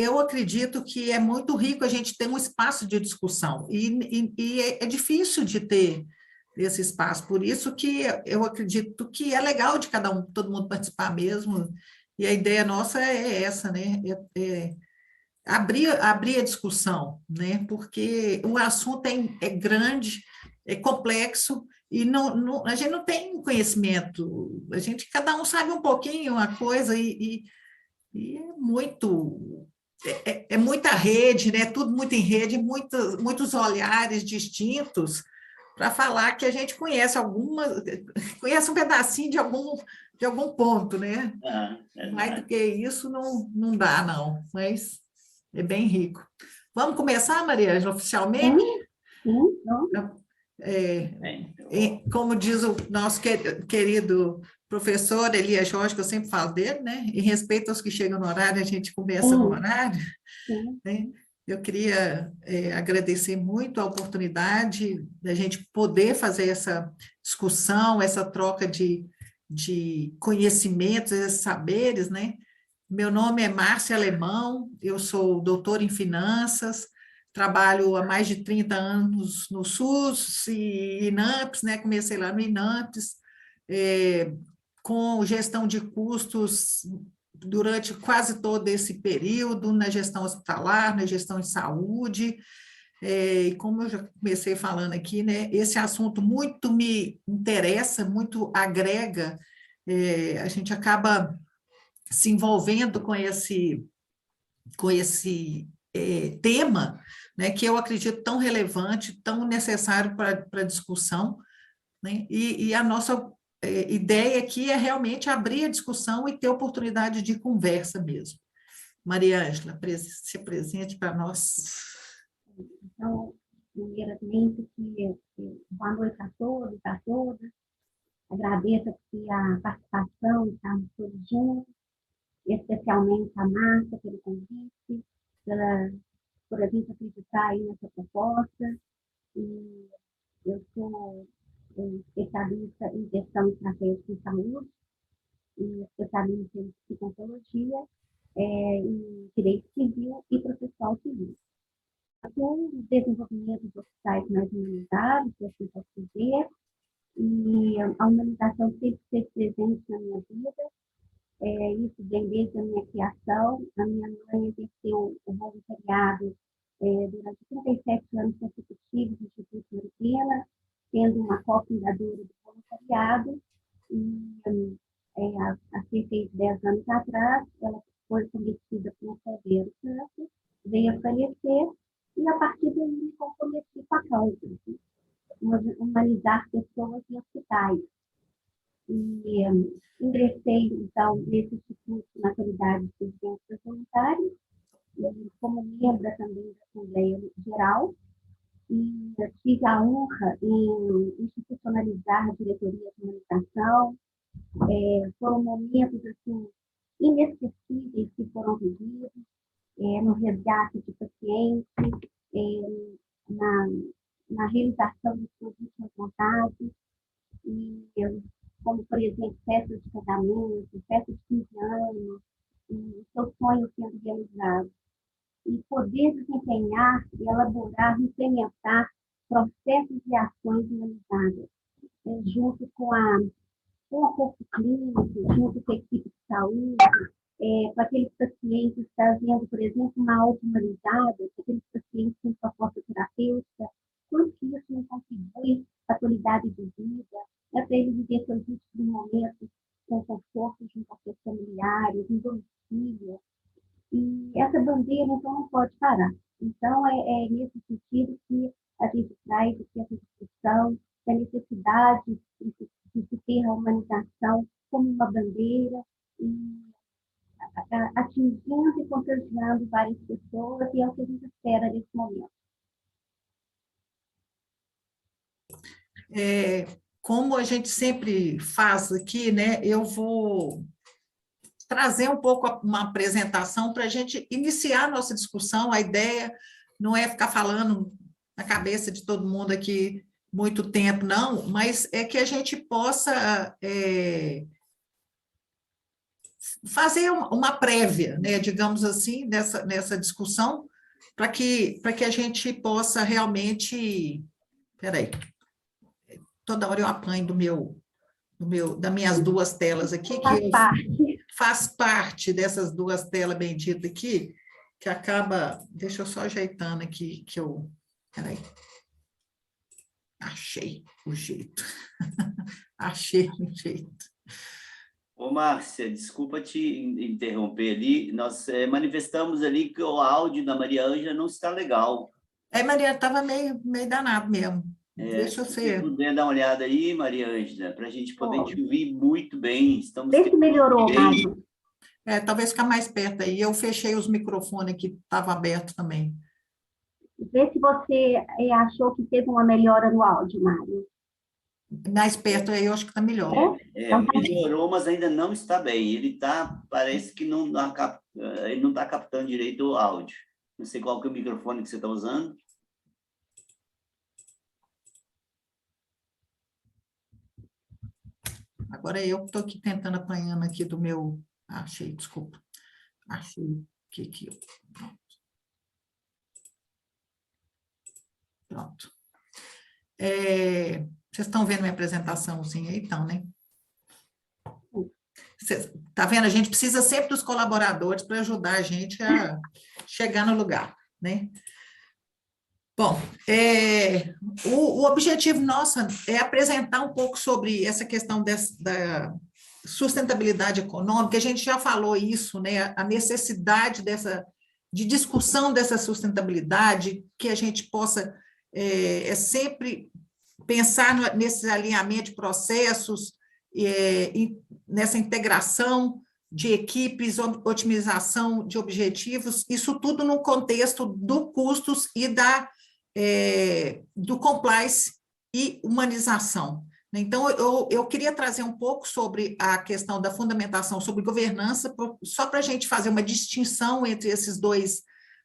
Eu acredito que é muito rico a gente ter um espaço de discussão, e é difícil de ter esse espaço, por isso que eu acredito que é legal de todo mundo participar mesmo, e a ideia nossa é essa, né? Abrir a discussão, né? Porque o assunto é grande, é complexo, e a gente não tem conhecimento, cada um sabe um pouquinho uma coisa, e é muita rede, né? Tudo muito em rede, muitos olhares distintos para falar que a gente conhece um pedacinho de algum ponto, né? Mais do que isso não dá, não, mas é bem rico. Vamos começar, Maria Ângela, oficialmente? Sim, vamos. Como diz o nosso querido professor Elias Jorge, que eu sempre falo dele, né? Em respeito aos que chegam no horário, a gente começa no horário, né? Eu queria agradecer muito a oportunidade da gente poder fazer essa discussão, essa troca de conhecimentos, esses saberes, né? Meu nome é Márcia Alemão, eu sou doutora em finanças, trabalho há mais de 30 anos no SUS e INAMPS, né? Comecei lá no INAMPS, com gestão de custos durante quase todo esse período, na gestão hospitalar, na gestão de saúde, e como eu já comecei falando aqui, né, esse assunto muito me interessa, muito agrega, a gente acaba se envolvendo com esse tema, né, que eu acredito tão relevante, tão necessário para a discussão, né, e a nossa ideia aqui é realmente abrir a discussão e ter oportunidade de conversa mesmo. Maria Ângela, se apresente para nós. Então, primeiramente, boa noite a todos, a todas. Agradeço aqui a participação, estamos todos juntos, especialmente a Márcia pelo convite, por a gente acreditar aí nessa proposta. E eu sou especialista em gestão estratégica em saúde, e especialista em psicologia, em direito civil e processual civil. Com o desenvolvimento dos hospitais mais humanizados, se assim posso dizer, e a humanização sempre esteve presente na minha vida, isso vem desde a minha criação. A minha mãe exerceu o voluntariado durante 37 anos consecutivos no Instituto Marighella, sendo uma cofundadora do voluntariado, e há cerca de 10 anos atrás, ela foi cometida por um severo câncer, veio a falecer, e a partir daí me comprometi com a causa, humanizar pessoas em hospitais. E ingressei, então, nesse Instituto na qualidade de presidente voluntário, como membro também da Assembleia Geral, e tive a honra em institucionalizar a diretoria de humanização. Foram momentos assim, inesquecíveis que foram vividos, no resgate de pacientes, na realização de suas últimas vontades, e como, por exemplo, festas de casamento, festas de 15 anos, e seus sonhos sendo realizados. E poder desempenhar, elaborar, implementar processos e ações humanizadas, junto com o corpo clínico, junto com a equipe de saúde, com aqueles pacientes trazendo, por exemplo, uma alta humanizada, aqueles pacientes com proposta terapêutica, quanto que isso não contribui para a qualidade de vida, para eles viver seus últimos momentos com conforto junto aos seus familiares, em domicílio. E essa bandeira, então, não pode parar. Então, é nesse sentido que a gente traz aqui essa discussão da necessidade de se ter a humanização como uma bandeira, e atingindo e contagiando várias pessoas, e é o que a gente espera nesse momento. Como a gente sempre faz aqui, né, eu vou trazer um pouco uma apresentação para a gente iniciar a nossa discussão. A ideia não é ficar falando na cabeça de todo mundo aqui muito tempo, não, mas é que a gente possa fazer uma prévia, né, digamos assim, nessa discussão, para que a gente possa realmente... Peraí, toda hora eu apanho das minhas duas telas aqui, Faz parte. faz parte dessas duas telas benditas aqui, que acaba... Deixa eu só ajeitando aqui, que eu... Peraí. Achei o jeito. Achei o jeito. Ô, Márcia, desculpa te interromper ali. Nós manifestamos ali que o áudio da Maria Ângela não está legal. Maria, estava meio danado mesmo. Deixa eu Se você ser. puder dar uma olhada aí, Maria Ângela, para a gente poder te ouvir muito bem. Vê se melhorou, Mário. Talvez ficar mais perto aí. Eu fechei os microfones que estavam abertos também. Vê se você achou que teve uma melhora no áudio, Mário. Mais perto aí, eu acho que está melhor. Melhorou, mas ainda não está bem. Parece que ele não está captando direito o áudio. Não sei qual que é o microfone que você está usando. Agora eu estou aqui tentando apanhando aqui do meu... Achei, desculpa. Achei que... Pronto. Vocês estão vendo minha apresentaçãozinha aí, então, né? Está vendo? A gente precisa sempre dos colaboradores para ajudar a gente a chegar no lugar, né? Bom, o objetivo nosso é apresentar um pouco sobre essa questão da sustentabilidade econômica. A gente já falou isso, né? A necessidade de discussão dessa sustentabilidade, que a gente possa sempre pensar nesse alinhamento de processos, nessa integração de equipes, otimização de objetivos, isso tudo no contexto do custos e do compliance e humanização. Então, eu queria trazer um pouco sobre a questão da fundamentação sobre governança, só para a gente fazer uma distinção entre esses dois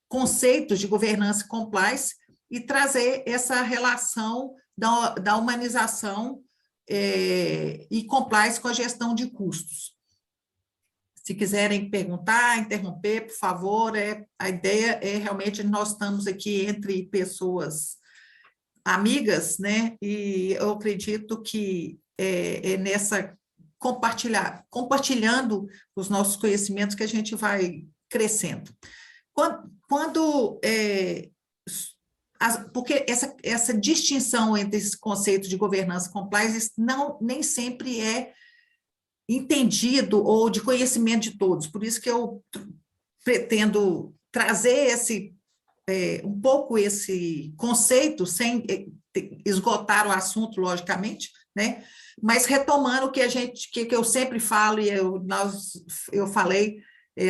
conceitos de governança e compliance, e trazer essa relação da humanização e compliance com a gestão de custos. Se quiserem perguntar, interromper, por favor, a ideia realmente, nós estamos aqui entre pessoas amigas, né? E eu acredito que nessa compartilhando os nossos conhecimentos que a gente vai crescendo. Porque essa distinção entre esse conceito de governança e compliance nem sempre é entendido ou de conhecimento de todos. Por isso que eu pretendo trazer um pouco esse conceito, sem esgotar o assunto, logicamente, né? Mas retomando o que que eu sempre falo, e eu falei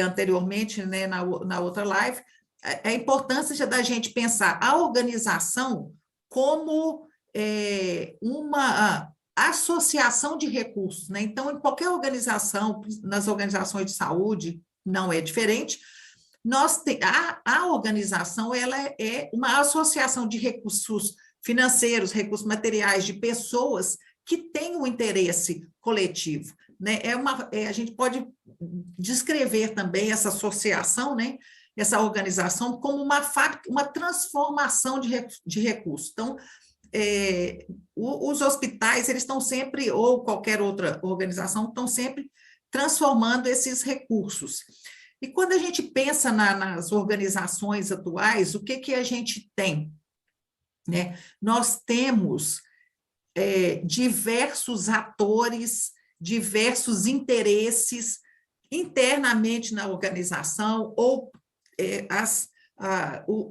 anteriormente, né, na outra live, a importância da gente pensar a organização como uma associação de recursos, né? Então, em qualquer organização, nas organizações de saúde, não é diferente, a organização ela é uma associação de recursos financeiros, recursos materiais, de pessoas que têm um interesse coletivo, né? A gente pode descrever também essa associação, né? Essa organização como uma transformação de recursos. Então, os hospitais, eles estão sempre, ou qualquer outra organização, estão sempre transformando esses recursos. E quando a gente pensa nas organizações atuais, o que a gente tem? Né? Nós temos diversos atores, diversos interesses internamente na organização, ou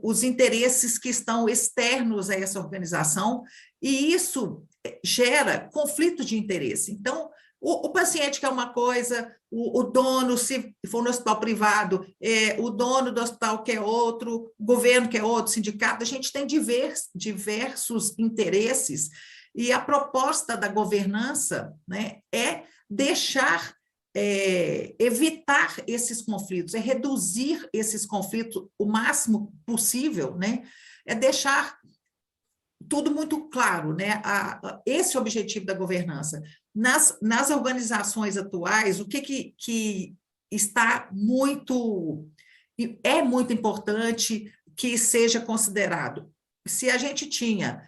os interesses que estão externos a essa organização, e isso gera conflito de interesse. Então, o paciente quer uma coisa, o dono, se for no hospital privado, o dono do hospital quer outro, o governo quer outro, o sindicato, a gente tem diversos interesses, e a proposta da governança, né, é evitar esses conflitos, é reduzir esses conflitos o máximo possível, né? É deixar tudo muito claro, né? Esse é o objetivo da governança. Nas organizações atuais, o que é muito importante que seja considerado. Se a gente tinha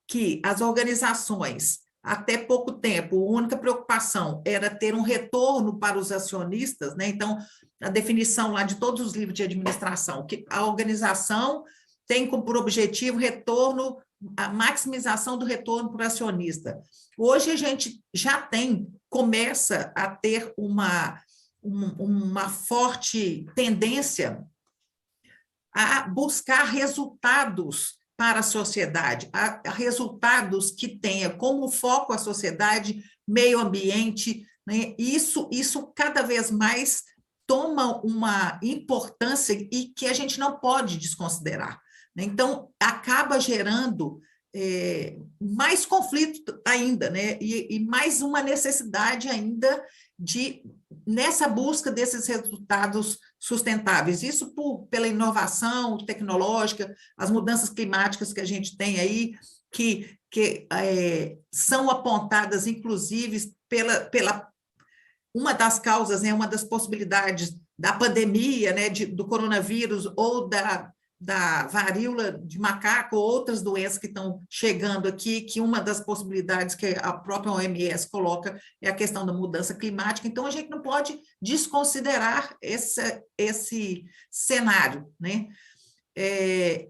que as organizações, até pouco tempo, a única preocupação era ter um retorno para os acionistas, né? Então, a definição lá de todos os livros de administração, que a organização tem por objetivo retorno, a maximização do retorno para o acionista. Hoje a gente já começa a ter uma forte tendência a buscar resultados para a sociedade, a resultados que tenha como foco a sociedade, meio ambiente, né? Isso cada vez mais toma uma importância e que a gente não pode desconsiderar, né? Então, acaba gerando mais conflito ainda, né? E mais uma necessidade ainda nessa busca desses resultados sustentáveis. Isso pela inovação tecnológica, as mudanças climáticas que a gente tem aí, que são apontadas, inclusive, pela uma das causas, né, uma das possibilidades da pandemia, né, do coronavírus ou da varíola de macaco, ou outras doenças que estão chegando aqui, que uma das possibilidades que a própria OMS coloca é a questão da mudança climática. Então, a gente não pode desconsiderar esse cenário, né?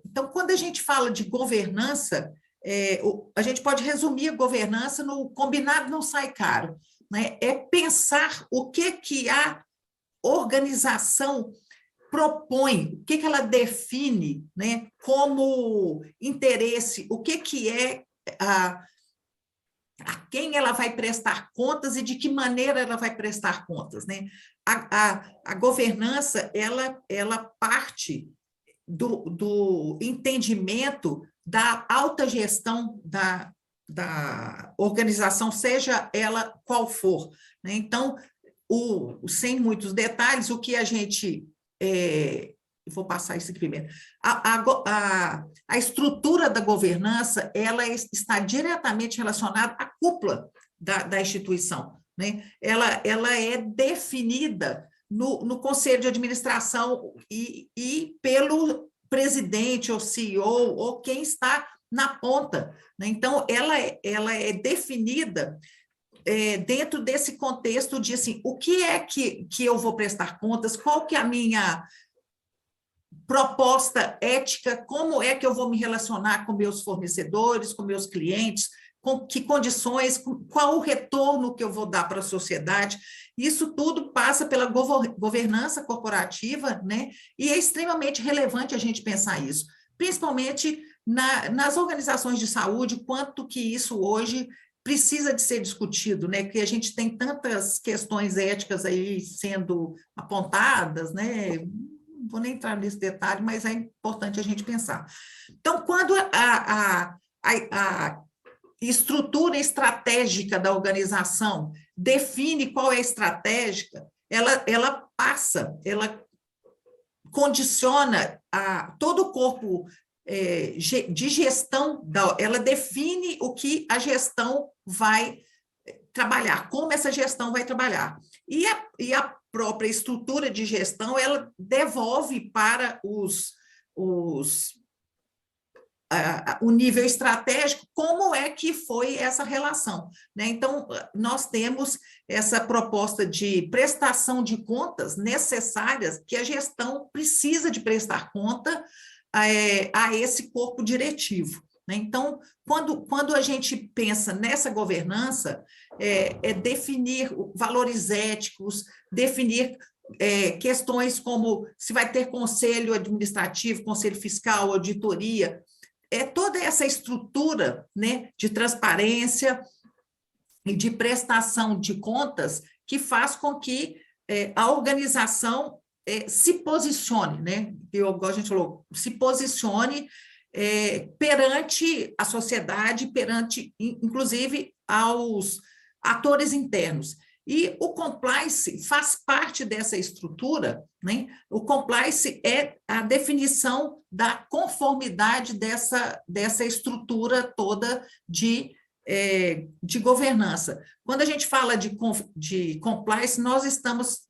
Então, quando a gente fala de governança, a gente pode resumir a governança no combinado não sai caro, né? É pensar o que a organização propõe, o que ela define, né, como interesse, o que é a quem ela vai prestar contas e de que maneira ela vai prestar contas, né? A governança, ela parte do entendimento da alta gestão da organização, seja ela qual for, né? Então, sem muitos detalhes, o que a gente... vou passar isso aqui primeiro. A estrutura da governança, ela está diretamente relacionada à cúpula da instituição, né? Ela é definida no conselho de administração e pelo presidente ou CEO ou quem está na ponta, né? Então, ela é definida dentro desse contexto de, assim, o que é que eu vou prestar contas, qual que é a minha proposta ética, como é que eu vou me relacionar com meus fornecedores, com meus clientes, com que condições, qual o retorno que eu vou dar para a sociedade. Isso tudo passa pela governança corporativa, né? E é extremamente relevante a gente pensar isso, principalmente nas organizações de saúde, quanto que isso hoje precisa de ser discutido, né? Que a gente tem tantas questões éticas aí sendo apontadas, né? Não vou nem entrar nesse detalhe, mas é importante a gente pensar. Então, quando a estrutura estratégica da organização define qual é a estratégica, ela condiciona todo o corpo de gestão, ela define o que a gestão vai trabalhar, como essa gestão vai trabalhar. E a própria estrutura de gestão, ela devolve para o nível estratégico como é que foi essa relação, né? Então, nós temos essa proposta de prestação de contas necessárias, que a gestão precisa de prestar conta a esse corpo diretivo, né? Então, quando a gente pensa nessa governança, definir valores éticos, definir questões como se vai ter conselho administrativo, conselho fiscal, auditoria, toda essa estrutura, né, de transparência e de prestação de contas que faz com que a organização se posicione, né? Igual a gente falou, se posicione perante a sociedade, perante, inclusive, aos atores internos. E o compliance faz parte dessa estrutura, né? O compliance é a definição da conformidade dessa estrutura toda de governança. Quando a gente fala de compliance, nós estamos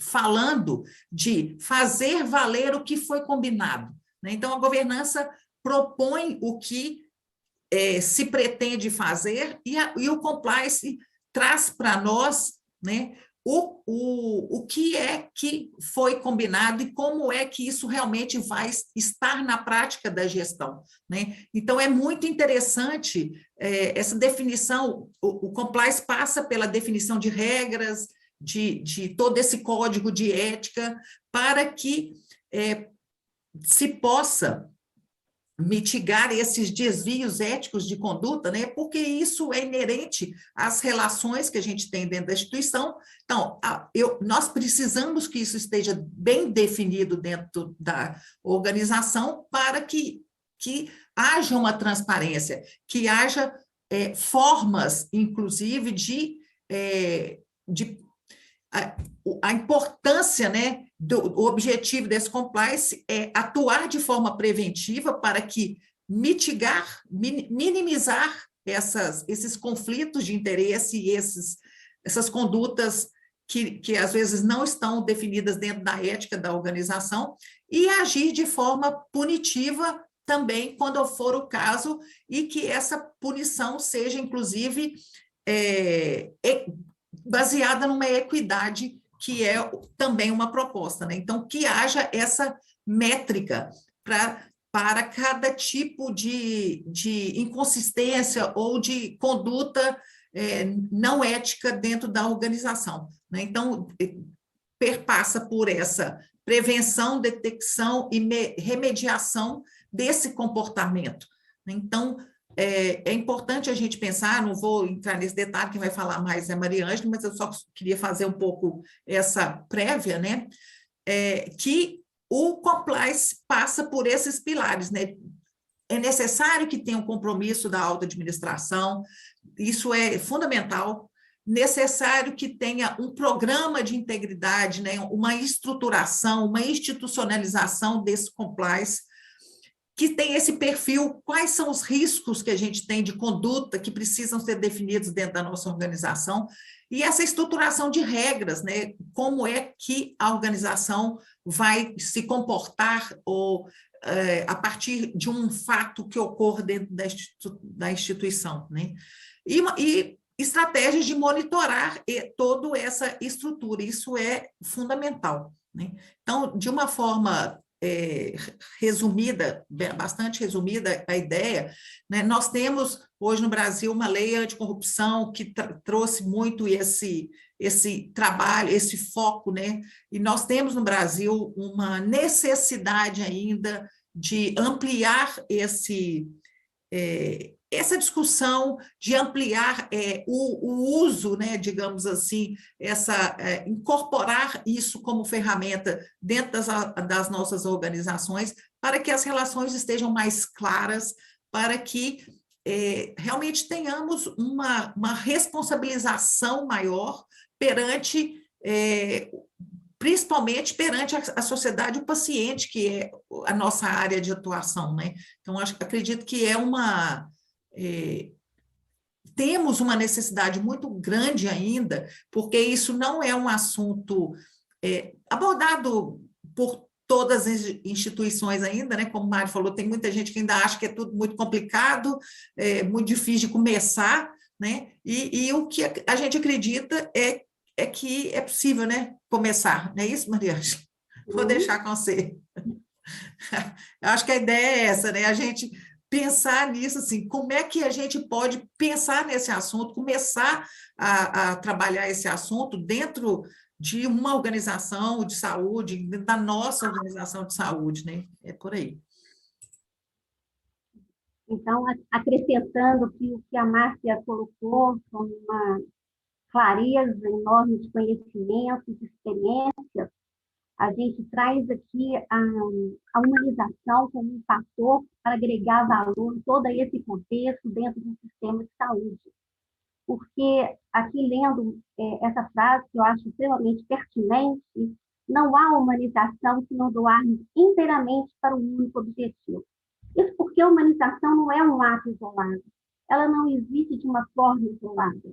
falando de fazer valer o que foi combinado, né? Então, a governança propõe o que se pretende fazer e o compliance traz para nós, né, o que é que foi combinado e como é que isso realmente vai estar na prática da gestão, né? Então, é muito interessante essa definição, o compliance passa pela definição de regras, de todo esse código de ética, para que se possa mitigar esses desvios éticos de conduta, né? Porque isso é inerente às relações que a gente tem dentro da instituição. Então, nós precisamos que isso esteja bem definido dentro da organização para que haja uma transparência, que haja formas, inclusive, de a importância, né, o objetivo desse compliance é atuar de forma preventiva para que minimizar esses conflitos de interesse e essas condutas que às vezes não estão definidas dentro da ética da organização e agir de forma punitiva também, quando for o caso, e que essa punição seja, inclusive, baseada numa equidade, que é também uma proposta, né? Então, que haja essa métrica para cada tipo de inconsistência ou de conduta não ética dentro da organização, né? Então, perpassa por essa prevenção, detecção e remediação desse comportamento. Então, é importante a gente pensar, não vou entrar nesse detalhe, quem vai falar mais é a Maria Ângela, mas eu só queria fazer um pouco essa prévia, né? Que o compliance passa por esses pilares, né? É necessário que tenha um compromisso da alta administração, isso é fundamental, necessário que tenha um programa de integridade, né? Uma estruturação, uma institucionalização desse compliance, que tem esse perfil, quais são os riscos que a gente tem de conduta que precisam ser definidos dentro da nossa organização, e essa estruturação de regras, né? Como é que a organização vai se comportar ou a partir de um fato que ocorre dentro da instituição, né? E estratégias de monitorar toda essa estrutura, isso é fundamental, né? Então, de uma forma resumida, bastante resumida a ideia, né? Nós temos hoje no Brasil uma lei anticorrupção que trouxe muito esse trabalho, esse foco, né? E nós temos no Brasil uma necessidade ainda de ampliar essa discussão, de ampliar o uso, né, digamos assim, incorporar isso como ferramenta dentro das nossas organizações, para que as relações estejam mais claras, para que realmente tenhamos uma responsabilização maior perante, principalmente perante a sociedade, o paciente, que é a nossa área de atuação, né? Então, acredito que temos uma necessidade muito grande ainda, porque isso não é um assunto abordado por todas as instituições ainda, né? Como o Mário falou, tem muita gente que ainda acha que é tudo muito complicado, muito difícil de começar, né? E o que a gente acredita é que é possível, né, começar, não é isso, Maria Ângela? Vou deixar com você. Eu acho que a ideia é essa, né? A gente pensar nisso, assim, como é que a gente pode pensar nesse assunto, começar a trabalhar esse assunto dentro de uma organização de saúde, da nossa organização de saúde, né? É por aí. Então, acrescentando que o que a Márcia colocou com uma clareza enorme de conhecimento, de experiência, a gente traz aqui a humanização como um fator para agregar valor em todo esse contexto dentro do sistema de saúde. Porque, aqui lendo essa frase, que eu acho extremamente pertinente, não há humanização se não doarmos inteiramente para um único objetivo. Isso porque a humanização não é um ato isolado. Ela não existe de uma forma isolada,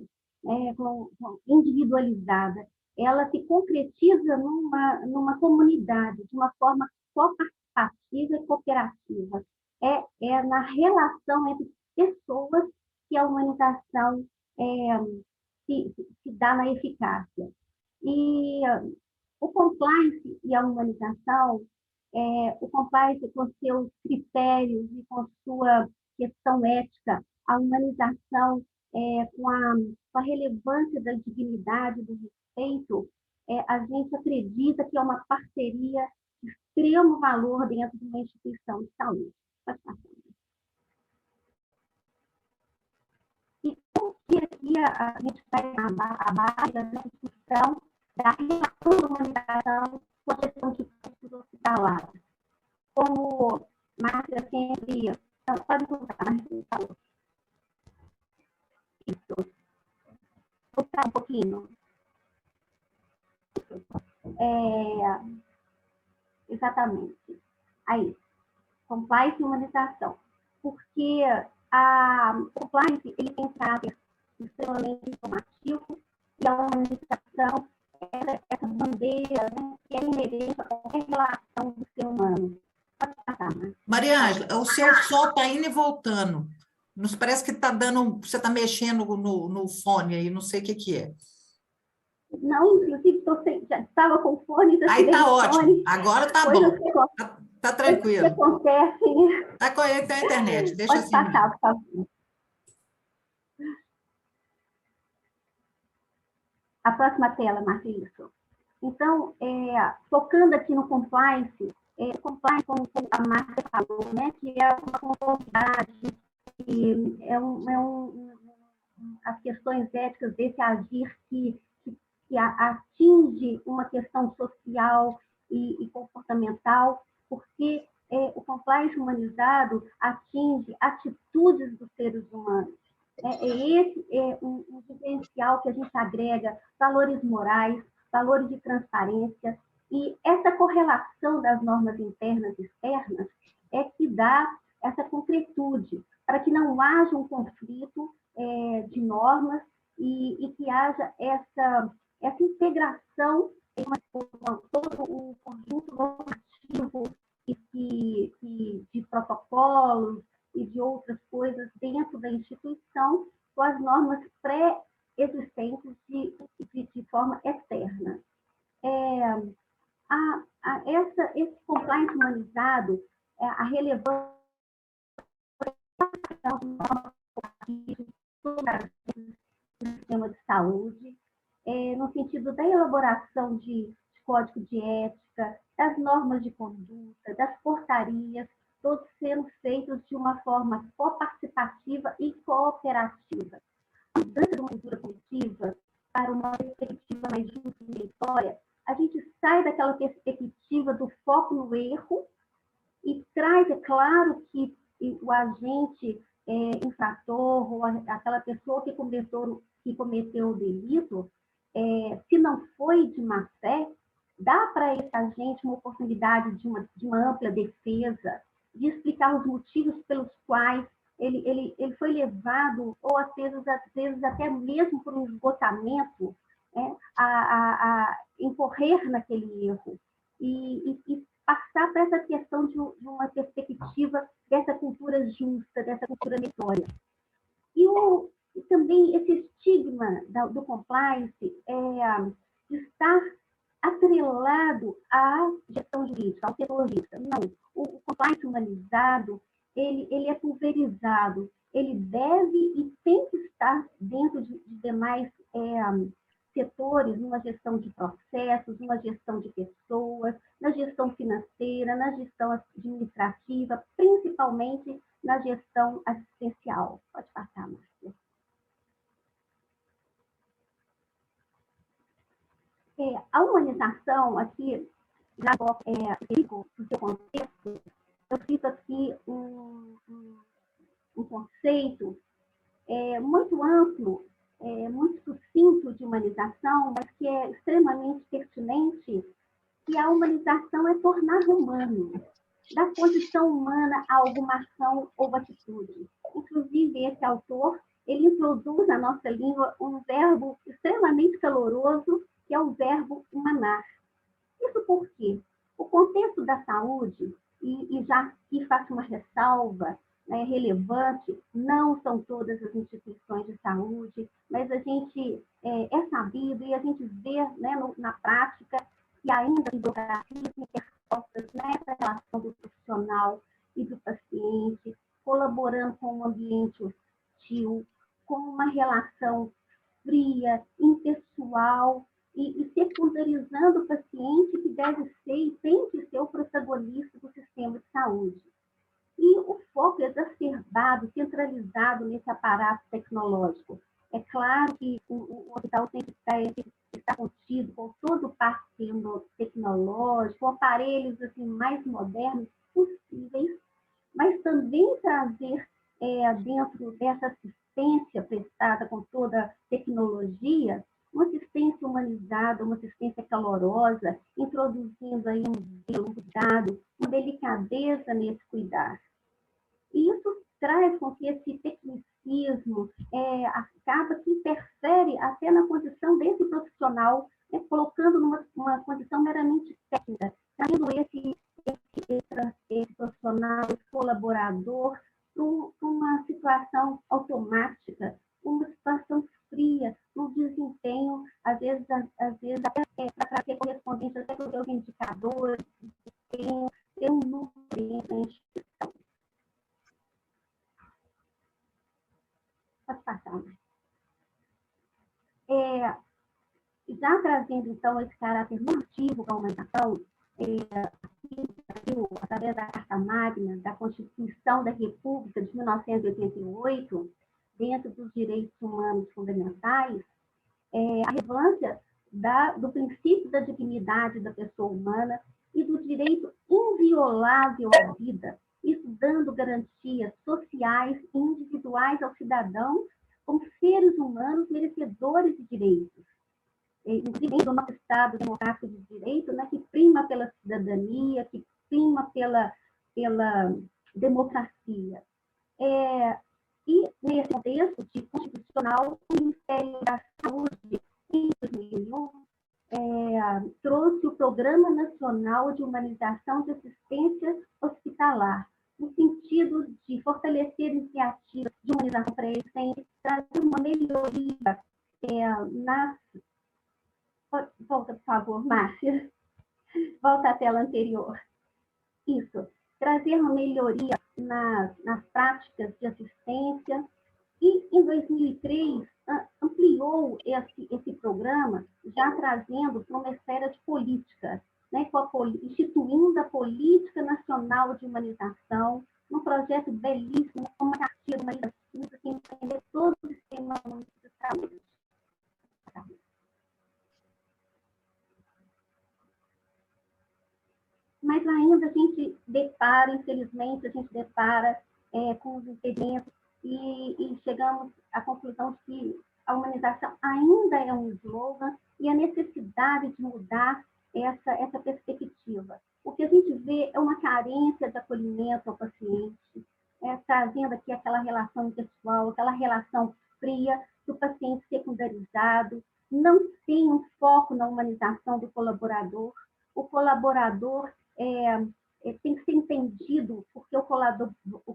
individualizada. ela se concretiza numa comunidade, de uma forma coparticipativa e cooperativa. É na relação entre pessoas que a humanização se dá na eficácia. E o compliance e a humanização, o compliance com seus critérios e com sua questão ética, a humanização com a relevância da dignidade, do respeito, a gente acredita que é uma parceria de extremo valor dentro de uma instituição de saúde. Pode passar. E como que aqui a gente vai a base da discussão da relação da humanização com a gestão de custos hospitalares. Como Márcia sempre... Pode colocar, Márcia, falou. Isso. Vou voltar um pouquinho. Exatamente. Aí, compliance e humanização. Porque o compliance ele tem caráter extremamente informativo e a humanização essa bandeira, né, que é inerente a qualquer relação do ser humano. Maria Ângela, o seu som está indo e voltando. Nos parece que está dando, você está mexendo no fone aí, não sei o que é. Não, inclusive, já estava com o fone. Aí está ótimo, agora está bom. Está tranquilo. Está correto a internet, deixa Pode assim. Passar, por favor. A próxima tela, Marcelo. Então, focando aqui no compliance, compliance, como a Márcia falou, né, que é uma conformidade, que as questões éticas desse agir que atinge uma questão social e comportamental, porque o compliance humanizado atinge atitudes dos seres humanos. Esse é um diferencial que a gente agrega valores morais, valores de transparência, e essa correlação das normas internas e externas é que dá essa concretude, para que não haja um conflito de normas e que haja essa integração em todo o conjunto normativo de protocolos e de outras coisas dentro da instituição com as normas pré-existentes de forma externa. Esse compliance humanizado, a relevância do sistema de saúde, no sentido da elaboração de código de ética, das normas de conduta, das portarias, todos sendo feitos de uma forma coparticipativa e cooperativa. A mudança de uma cultura coletiva para uma perspectiva mais justa e meritória, a gente sai daquela perspectiva do foco no erro e traz, é claro, que o agente infrator ou aquela pessoa que cometeu o delito, se não foi de má fé, dá para esse agente uma oportunidade de uma ampla defesa, de explicar os motivos pelos quais ele foi levado, ou às vezes até mesmo por um esgotamento, a incorrer naquele erro, e passar para essa questão de uma perspectiva dessa cultura justa, dessa cultura meritória. E também esse estigma do compliance estar atrelado à gestão jurídica, ao setor jurídico. Não, o compliance humanizado, ele é pulverizado, ele deve e tem que estar dentro de demais setores, numa gestão de processos, numa gestão de pessoas, na gestão financeira, na gestão administrativa, principalmente na gestão assistencial. Pode passar, Márcia. A humanização, aqui, já no seu contexto, eu cito aqui um conceito muito amplo, muito sucinto de humanização, mas que é extremamente pertinente, que a humanização é tornar humano, da condição humana a alguma ação ou atitude. Inclusive, esse autor, ele introduz na nossa língua um verbo extremamente caloroso, que é o verbo humanar. Isso por quê? O contexto da saúde, e já aqui faço uma ressalva, né, relevante, não são todas as instituições de saúde, mas a gente é sabido e a gente vê, né, na prática que ainda as burocracias interpostas nessa relação do profissional e do paciente, colaborando com um ambiente hostil, com uma relação fria, impessoal, e secundarizando o paciente que deve ser e tem que ser o protagonista do sistema de saúde. E o foco exacerbado, centralizado nesse aparato tecnológico. É claro que o hospital tem que estar contido com todo o parque tecnológico, com aparelhos assim, mais modernos possíveis, mas também trazer dentro dessa assistência prestada com toda a tecnologia, uma assistência humanizada, uma assistência calorosa, introduzindo aí um cuidado, uma delicadeza nesse cuidar. E isso traz com que esse tecnicismo acaba que interfere até na condição desse profissional, né, colocando numa condição meramente técnica, trazendo esse profissional, esse colaborador, para uma situação automática, uma situação fria, no desempenho, às vezes até para trazer correspondente até com os indicadores, ter um número na instituição. Pode passar. Já trazendo, então, esse caráter normativo da humanização, através da Carta Magna, da Constituição da República de 1988, dentro dos direitos humanos fundamentais, a relevância do princípio da dignidade da pessoa humana e do direito inviolável à vida, isso dando garantias sociais e individuais aos cidadãos como seres humanos merecedores de direitos. Inclusive do nosso Estado democrático de direito, né, que prima pela cidadania, que prima pela democracia. E, nesse contexto de constitucional, o Ministério da Saúde, em 2001, trouxe o Programa Nacional de Humanização de Assistência Hospitalar, no sentido de fortalecer iniciativas de humanização pré-existentes, trazer uma melhoria nas... Volta, por favor, Márcia. Volta à tela anterior. Isso. Trazer uma melhoria nas práticas de assistência. E, em 2003, ampliou esse programa, já trazendo para uma esfera de política, né, instituindo a Política Nacional de Humanização, um projeto belíssimo, uma cartilha de humanização que entender todo o sistema de saúde. Mas ainda a gente depara, infelizmente, com os impedimentos e chegamos à conclusão de que a humanização ainda é um slogan e a necessidade de mudar essa perspectiva. O que a gente vê é uma carência de acolhimento ao paciente, trazendo aqui aquela relação impessoal, aquela relação fria do paciente secundarizado, não tem um foco na humanização do colaborador. O colaborador tem que ser entendido, porque o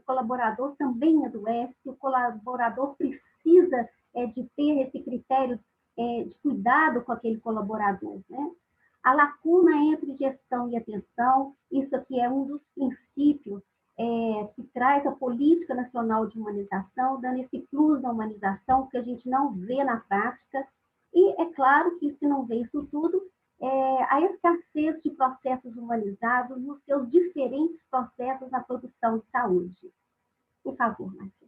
colaborador também adoece, o colaborador precisa de ter esse critério de cuidado com aquele colaborador, né? A lacuna entre gestão e atenção, isso aqui é um dos princípios que traz a Política Nacional de Humanização, dando esse plus da humanização, que a gente não vê na prática, e é claro que se não vê isso tudo, a escassez de processos humanizados nos seus diferentes processos na produção de saúde. Por favor, Márcia.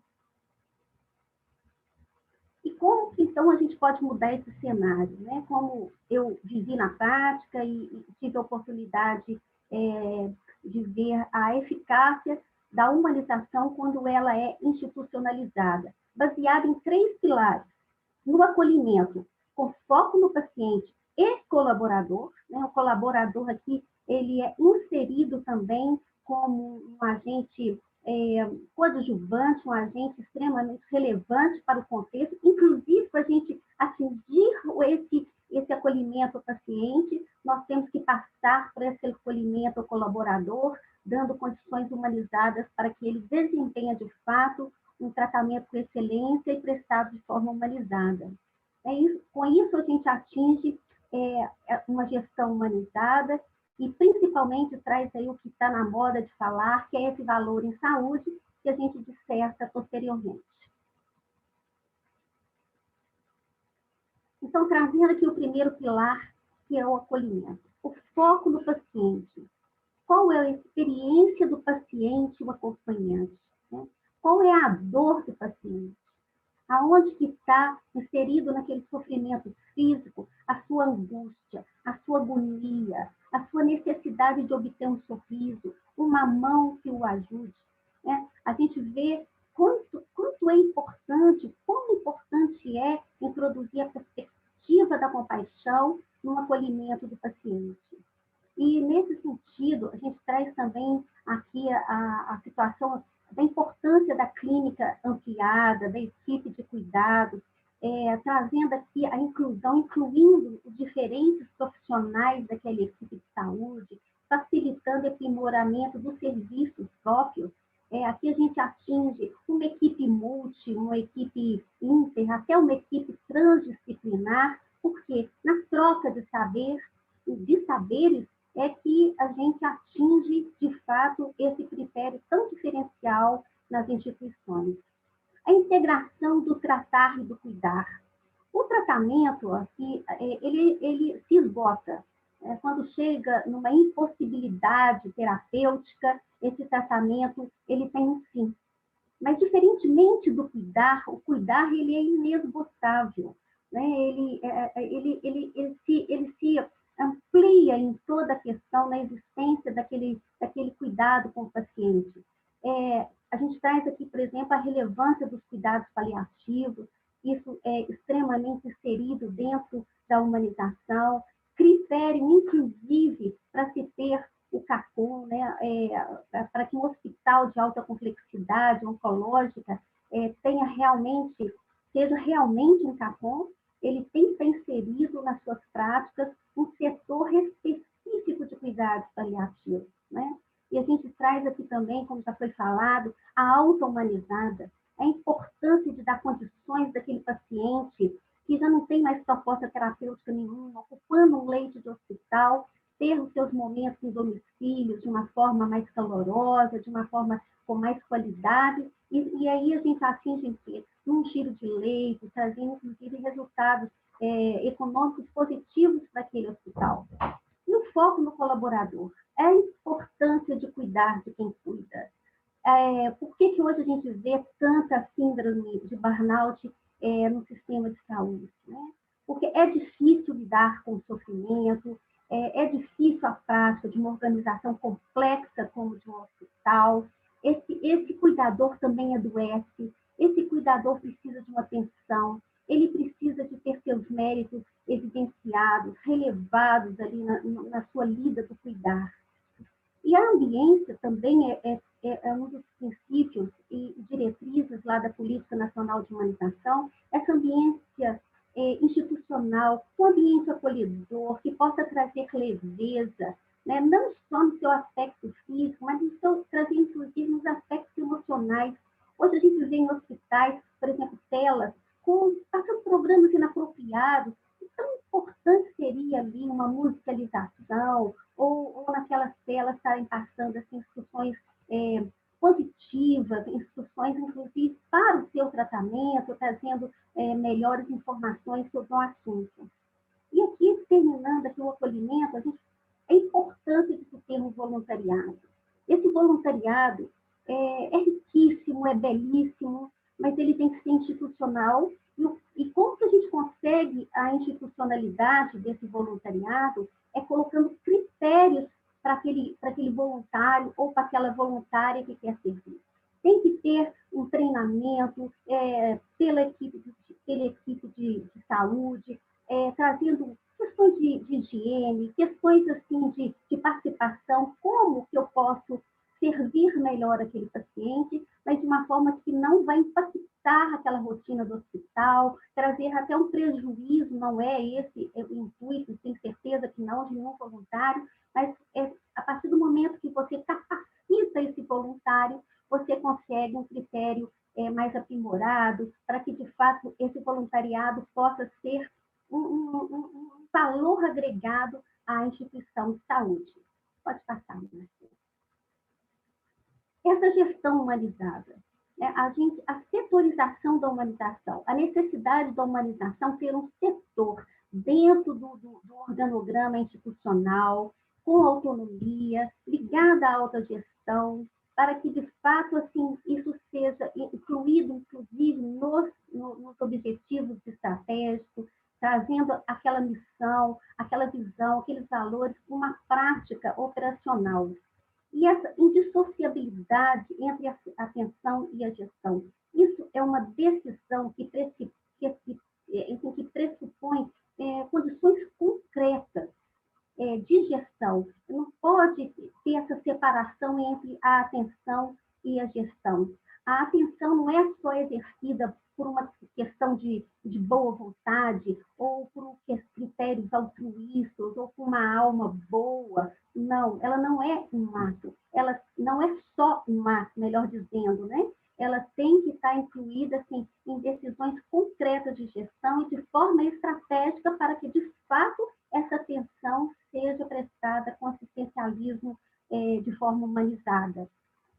E como, então, a gente pode mudar esse cenário, né? Como eu vivi na prática e tive a oportunidade de ver a eficácia da humanização quando ela é institucionalizada, baseada em 3 pilares. No acolhimento, com foco no paciente e colaborador, né? O colaborador aqui, ele é inserido também como um agente coadjuvante, um agente extremamente relevante para o contexto, inclusive para a gente atingir esse acolhimento ao paciente, nós temos que passar por esse acolhimento ao colaborador, dando condições humanizadas para que ele desempenhe, de fato, um tratamento com excelência e prestado de forma humanizada. Com isso, a gente atinge uma gestão humanizada e, principalmente, traz aí o que está na moda de falar, que é esse valor em saúde, que a gente disserta posteriormente. Então, trazendo aqui o primeiro pilar, que é o acolhimento. O foco no paciente. Qual é a experiência do paciente, o acompanhante? Né? Qual é a dor do paciente? Aonde que está inserido naquele sofrimento físico a sua angústia, a sua agonia, a sua necessidade de obter um sorriso, uma mão que o ajude. Né? A gente vê quanto é importante, como importante é introduzir a perspectiva da compaixão no acolhimento do paciente. E, nesse sentido, a gente traz também aqui a situação da importância da clínica ampliada, da equipe de cuidados, trazendo aqui a inclusão, incluindo os diferentes profissionais daquela equipe de saúde, facilitando o aprimoramento dos serviços próprios. Aqui a gente atinge uma equipe multi, uma equipe inter, até uma equipe transdisciplinar, porque na troca de saberes, é que a gente atinge, de fato, esse critério tão diferencial nas instituições. A integração do tratar e do cuidar. O tratamento, aqui, ele se esgota. Quando chega numa impossibilidade terapêutica, esse tratamento ele tem um fim. Mas, diferentemente do cuidar, o cuidar ele é inesgotável. Né? Ele se amplia em toda a questão na existência daquele cuidado com o paciente. A gente traz aqui, por exemplo, a relevância dos cuidados paliativos, isso é extremamente inserido dentro da humanização, critério, inclusive, para se ter o CACOM, né? Para que um hospital de alta complexidade oncológica seja realmente um CACOM, ele tem que estar inserido nas suas práticas um setor específico de cuidados paliativos, né? E a gente traz aqui também, como já foi falado, a auto-humanizada, a importância de dar condições daquele paciente que já não tem mais proposta terapêutica nenhuma, ocupando um leito de hospital, ter os seus momentos em domicílio de uma forma mais calorosa, de uma forma com mais qualidade, e aí a gente atinge um giro de leito, trazendo, inclusive, resultados econômicos positivos para aquele hospital. E o foco no colaborador, a importância de cuidar de quem cuida. Por que hoje a gente vê tanta síndrome de burnout no sistema de saúde? Né? Porque é difícil lidar com o sofrimento, é difícil a prática de uma organização complexa como de um hospital. Esse cuidador também adoece, esse cuidador precisa de uma atenção, ele precisa de ter seus méritos evidenciados, relevados ali na sua lida do cuidar. E a ambiência também é um dos princípios e diretrizes lá da Política Nacional de Humanização, essa ambiência institucional, um ambiente acolhedor, que possa trazer leveza, né? Não só no seu aspecto físico, mas trazer, inclusive, nos aspectos emocionais. Hoje a gente vê em hospitais, por exemplo, telas, passando programas inapropriados. Tão importante seria ali uma musicalização, ou naquelas telas estarem passando assim, instruções positivas, instruções, inclusive, para o seu tratamento, trazendo melhores informações sobre o assunto. E aqui, terminando aqui o acolhimento, a importância de se ter um voluntariado. Esse voluntariado é riquíssimo, é belíssimo, mas ele tem que ser institucional. E como que a gente consegue a institucionalidade desse voluntariado? É colocando critérios para aquele voluntário ou para aquela voluntária que quer servir. Tem que ter um treinamento pela equipe de saúde, trazendo questões de higiene, questões assim, de participação, como que eu posso servir melhor aquele paciente, mas de uma forma que não vai impactar aquela rotina do hospital, trazer até um prejuízo, não é esse o intuito, tenho certeza que não, de nenhum voluntário, mas a partir do momento que você capacita esse voluntário, você consegue um critério mais aprimorado, para que, de fato, esse voluntariado possa ser um valor agregado à instituição de saúde. Pode passar, Marcelo. Essa gestão humanizada, né? A setorização da humanização, a necessidade da humanização ter um setor dentro do organograma institucional, com autonomia, ligada à autogestão, para que, de fato, assim, isso seja incluído, inclusive, nos objetivos estratégicos, trazendo aquela missão, aquela visão, aqueles valores, uma prática operacional. E essa indissociabilidade entre a atenção e a gestão. Isso é uma decisão que pressupõe condições concretas de gestão. Não pode ter essa separação entre a atenção e a gestão. A atenção não é só exercida por uma questão de boa vontade ou por critérios altruístas ou por uma alma boa. Não, ela não é um ato. Ela não é só um ato, melhor dizendo, né? Ela tem que estar incluída assim, em decisões concretas de gestão e de forma estratégica para que, de fato, essa atenção seja prestada com assistencialismo de forma humanizada.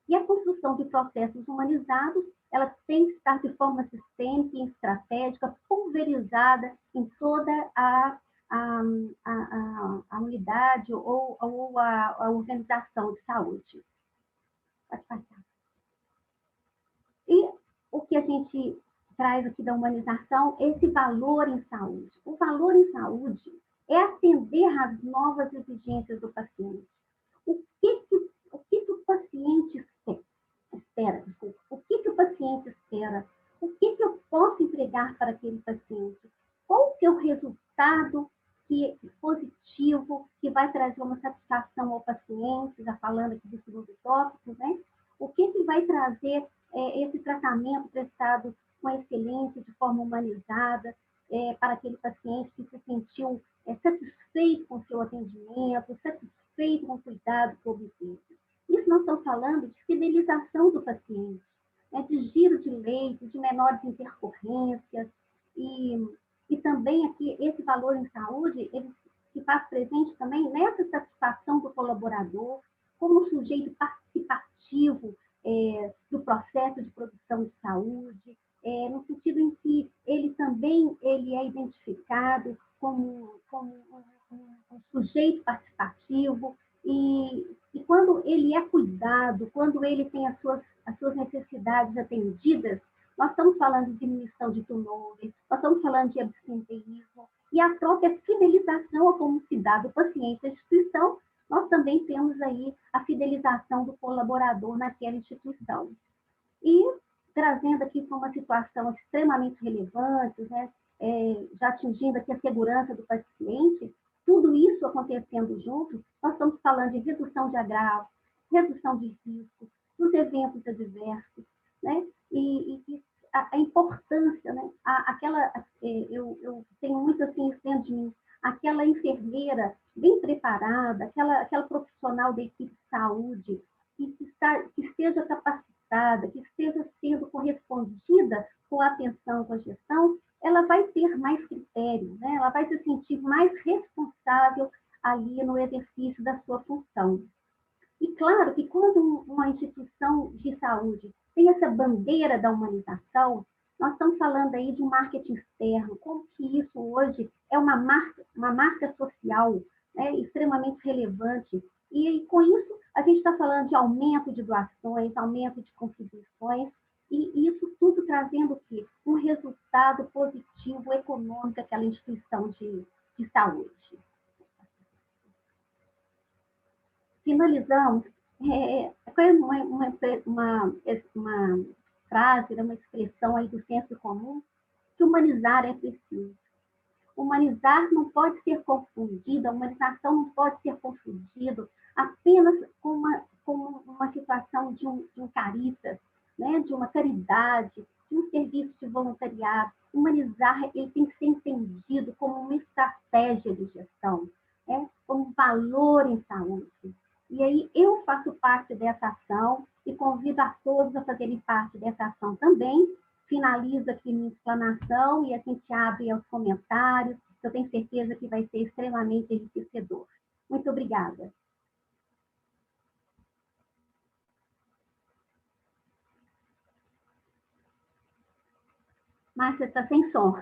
E a construção de processos humanizados, ela tem que estar de forma sistêmica e estratégica, pulverizada em toda a unidade ou a organização de saúde. Pode passar. E o que a gente traz aqui da humanização é esse valor em saúde. O valor em saúde é atender às novas exigências do paciente. O que o paciente espera? O que o paciente espera? O que eu posso entregar para aquele paciente? Qual que é o resultado positivo que vai trazer uma satisfação ao paciente, já falando aqui do segundo tópico, né? O que vai trazer esse tratamento prestado com excelência, de forma humanizada, para aquele paciente que se sentiu satisfeito com o seu atendimento, satisfeito com o cuidado que obteve. Isso nós estamos falando de fidelização do paciente, né, de giro de leito, de menores intercorrências, e também aqui esse valor em saúde, ele se faz presente também nessa satisfação do colaborador, como um sujeito participativo do processo de produção de saúde, no sentido em que ele também é identificado como um sujeito participativo, e quando ele é cuidado, quando ele tem as suas necessidades atendidas, nós estamos falando de diminuição de tumores, nós estamos falando de absenteísmo, e a própria fidelização a como se dá do paciente à instituição, nós também temos aí a fidelização do colaborador naquela instituição. E trazendo aqui para uma situação extremamente relevante, né, já atingindo aqui a segurança do paciente, tudo isso acontecendo junto, nós estamos falando de redução de agravos, redução de riscos, dos eventos adversos, né, e a importância, né, eu tenho muito assim dentro de mim, aquela enfermeira bem preparada, aquela profissional da equipe de saúde, que esteja capacitada, que esteja sendo correspondida com a atenção, com a gestão, ela vai ter mais critério, né? Ela vai se sentir mais responsável ali no exercício da sua função. E claro que quando uma instituição de saúde tem essa bandeira da humanização, nós estamos falando aí de um marketing externo, como que isso hoje é uma marca social, né, extremamente relevante. E com isso, a gente está falando de aumento de doações, aumento de contribuições, e isso tudo trazendo o quê? Um resultado positivo econômico àquela instituição de saúde. Finalizamos uma frase, uma expressão aí do senso comum, que humanizar é preciso. Humanizar não pode ser confundido, a humanização não pode ser confundida apenas com como uma situação de um Caritas, né, de uma caridade, de um serviço de voluntariado. Humanizar, ele tem que ser entendido como uma estratégia de gestão, né, como valor em saúde. E aí eu faço parte dessa ação e convido a todos a fazerem parte dessa ação também. Finalizo aqui minha explanação e a gente abre aos comentários. Eu tenho certeza que vai ser extremamente enriquecedor. Muito obrigada. Márcia, está sem som.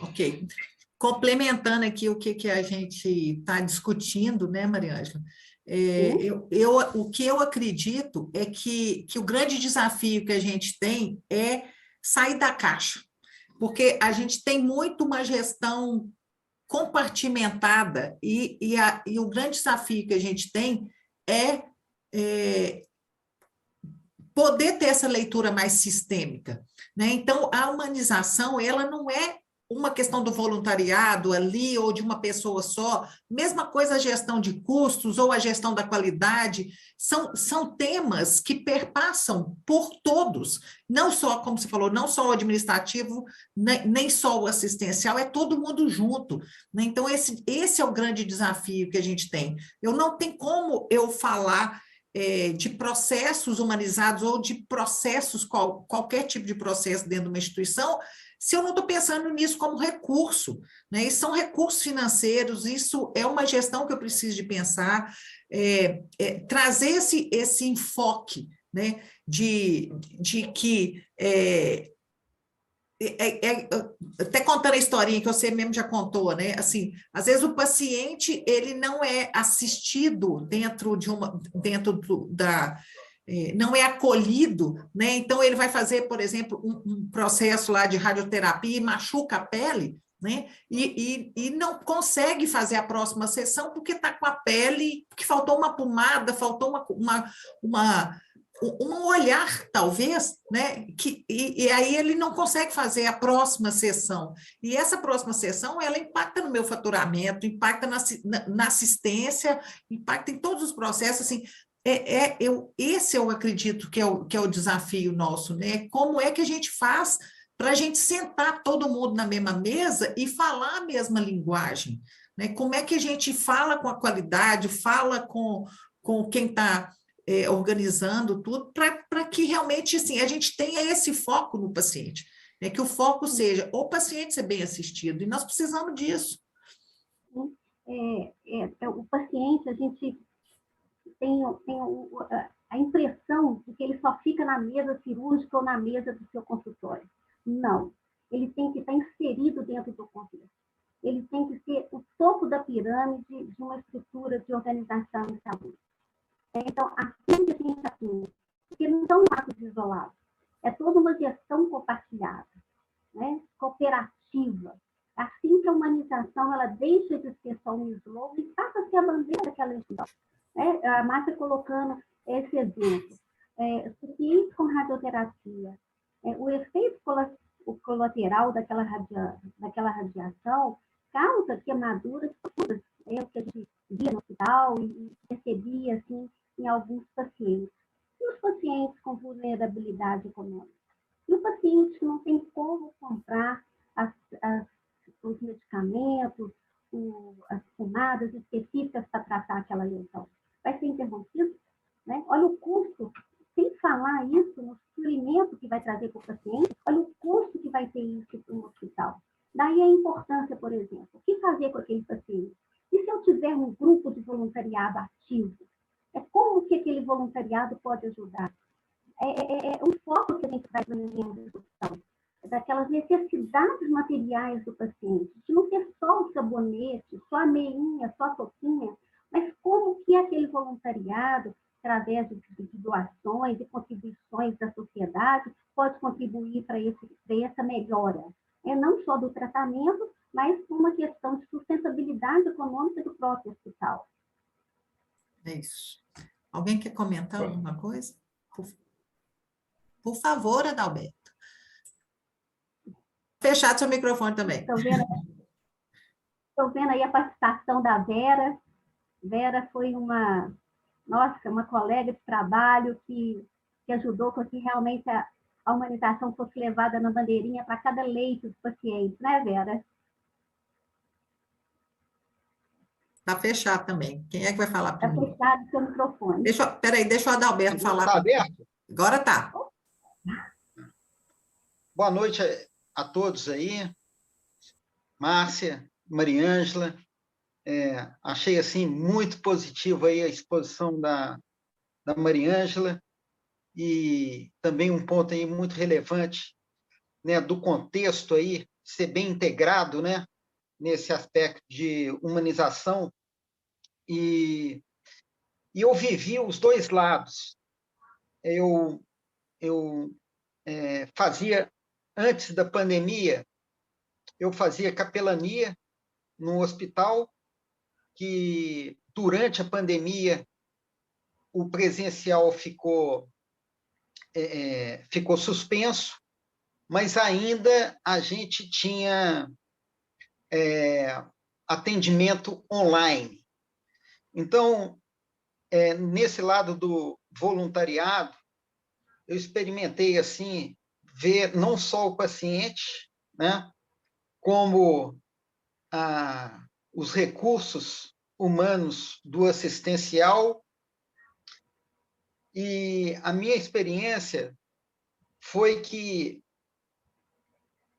Ok. Complementando aqui o que a gente está discutindo, né, Mariângela? O que eu acredito é que o grande desafio que a gente tem é sair da caixa, porque a gente tem muito uma gestão compartimentada e o grande desafio que a gente tem é poder ter essa leitura mais sistêmica, né? Então, a humanização, ela não é uma questão do voluntariado ali ou de uma pessoa só, mesma coisa a gestão de custos ou a gestão da qualidade, são temas que perpassam por todos, não só, como você falou, não só o administrativo, nem só o assistencial, é todo mundo junto, né? Então, esse é o grande desafio que a gente tem. Eu não tenho como eu falar de processos humanizados ou de processos, qualquer tipo de processo dentro de uma instituição, se eu não estou pensando nisso como recurso, né? Isso são recursos financeiros, isso é uma gestão que eu preciso de pensar, trazer esse enfoque, né? de que até contando a historinha que você mesmo já contou, né? Assim, às vezes o paciente ele não é assistido não é acolhido, né? Então ele vai fazer, por exemplo, um processo lá de radioterapia e machuca a pele, né? E não consegue fazer a próxima sessão porque está com a pele, porque faltou uma pomada, faltou um olhar, talvez, né? E aí ele não consegue fazer a próxima sessão. E essa próxima sessão, ela impacta no meu faturamento, impacta na assistência, impacta em todos os processos, assim. Esse eu acredito que é o desafio nosso, né? Como é que a gente faz para a gente sentar todo mundo na mesma mesa e falar a mesma linguagem, né? Como é que a gente fala com a qualidade, fala com quem está organizando tudo, para que realmente assim, a gente tenha esse foco no paciente, né? Que o foco seja o paciente ser bem assistido, e nós precisamos disso. O paciente, a gente tem a impressão de que ele só fica na mesa cirúrgica ou na mesa do seu consultório. Não, ele tem que estar inserido dentro do contexto. Ele tem que ser o topo da pirâmide de uma estrutura de organização de saúde. Então, assim que a gente atua, porque não são atos isolados, é toda uma gestão compartilhada, né? Cooperativa. Assim que a humanização ela deixa de ser só um slogan e passa a ser a bandeira daquela instituição. A Márcia colocando esse exemplo. Pacientes com radioterapia, o efeito colateral daquela radiação causa queimaduras profundas, o que a gente via no hospital e percebia assim, em alguns pacientes. E os pacientes com vulnerabilidade econômica? E o paciente que não tem como comprar os medicamentos, as pomadas específicas para tratar aquela lesão? Vai ser interrompido? Né? Olha o custo, sem falar isso no sofrimento que vai trazer para o paciente, olha o custo que vai ter isso no hospital. Daí a importância, por exemplo, o que fazer com aquele paciente? E se eu tiver um grupo de voluntariado ativo? Como que aquele voluntariado pode ajudar? Um foco que a gente vai fazendo no hospital, daquelas necessidades materiais do paciente, de não ter só o sabonete, só a meinha, só a toquinha, mas como que aquele voluntariado, através de doações e contribuições da sociedade, pode contribuir para essa melhora. Não só do tratamento, mas uma questão de sustentabilidade econômica do próprio hospital. É isso. Alguém quer comentar alguma coisa? Por favor, Adalberto. Fechado seu microfone também. Estou vendo aí a participação da Vera. Vera foi uma colega de trabalho que ajudou com que realmente a humanização fosse levada na bandeirinha para cada leito dos pacientes, né, Vera? Está fechado também. Quem é que vai falar Está primeiro? fechado o seu microfone. Peraí, deixa o Adalberto falar. Está aberto? Agora está. Boa noite a todos aí. Márcia, Mariângela. Achei assim muito positivo aí a exposição da Mariângela e também um ponto aí muito relevante, né, do contexto aí ser bem integrado, né, nesse aspecto de humanização e eu vivi os dois lados. Eu fazia antes da pandemia, eu fazia capelania num hospital que durante a pandemia o presencial ficou suspenso, mas ainda a gente tinha atendimento online. Então, nesse lado do voluntariado, eu experimentei assim ver não só o paciente, né, como os recursos humanos do assistencial. E a minha experiência foi que,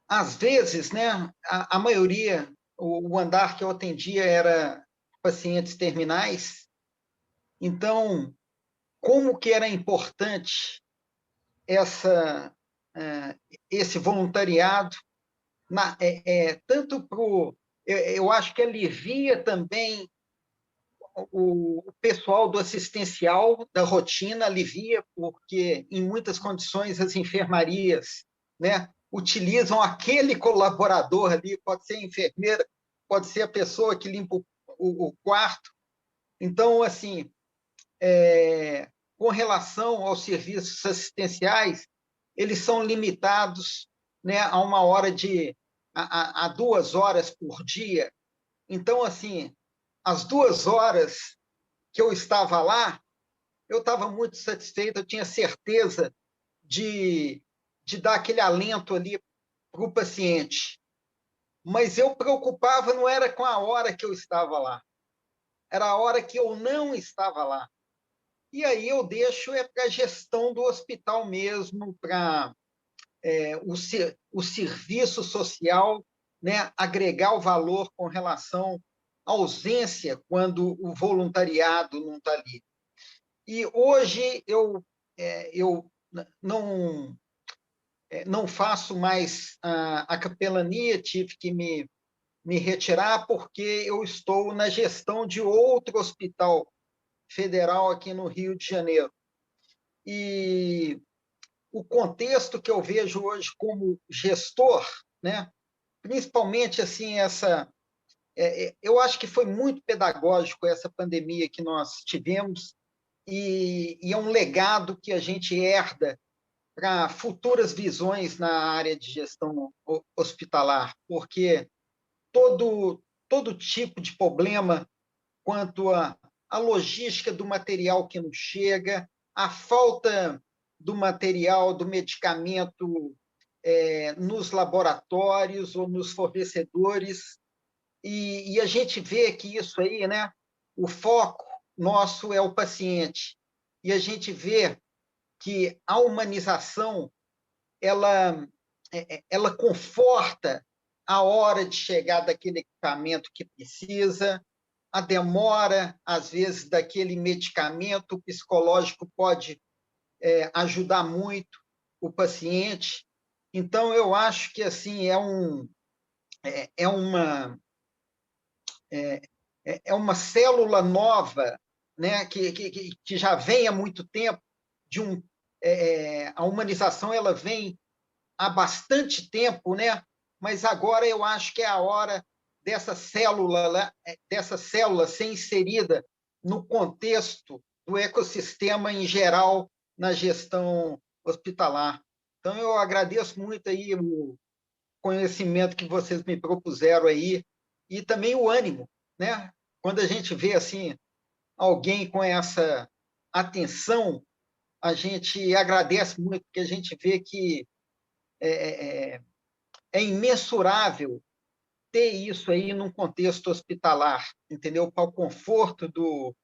às vezes, né, a maioria, o andar que eu atendia era pacientes terminais, então, como que era importante esse voluntariado, tanto para eu acho que alivia também o pessoal do assistencial, da rotina, alivia, porque em muitas condições as enfermarias, né, utilizam aquele colaborador ali, pode ser a enfermeira, pode ser a pessoa que limpa o quarto. Então, assim, com relação aos serviços assistenciais, eles são limitados, né, a 2 horas por dia. Então, assim, as 2 horas que eu estava lá, eu estava muito satisfeito, eu tinha certeza de dar aquele alento ali para o paciente. Mas eu preocupava não era com a hora que eu estava lá, era a hora que eu não estava lá. E aí eu deixo para a gestão do hospital mesmo, para o serviço social, né, agregar o valor com relação à ausência quando o voluntariado não está ali. E hoje eu não faço mais a capelania, tive que me retirar porque eu estou na gestão de outro hospital federal aqui no Rio de Janeiro. E o contexto que eu vejo hoje como gestor, né, principalmente assim eu acho que foi muito pedagógico essa pandemia que nós tivemos e é um legado que a gente herda para futuras visões na área de gestão hospitalar, porque todo tipo de problema quanto à logística do material que não chega, a falta do material, do medicamento nos laboratórios ou nos fornecedores, e a gente vê que isso aí, né, o foco nosso é o paciente, e a gente vê que a humanização ela conforta a hora de chegar daquele equipamento que precisa, a demora, às vezes, daquele medicamento psicológico pode ajudar muito o paciente. Então, eu acho que assim é uma célula nova, né, que já vem há muito tempo, a humanização ela vem há bastante tempo, né? Mas agora eu acho que é a hora dessa célula ser inserida no contexto do ecossistema em geral na gestão hospitalar. Então, eu agradeço muito aí o conhecimento que vocês me propuseram aí e também o ânimo, né? Quando a gente vê assim alguém com essa atenção, a gente agradece muito, porque a gente vê que é imensurável ter isso aí num contexto hospitalar, entendeu? Para o conforto do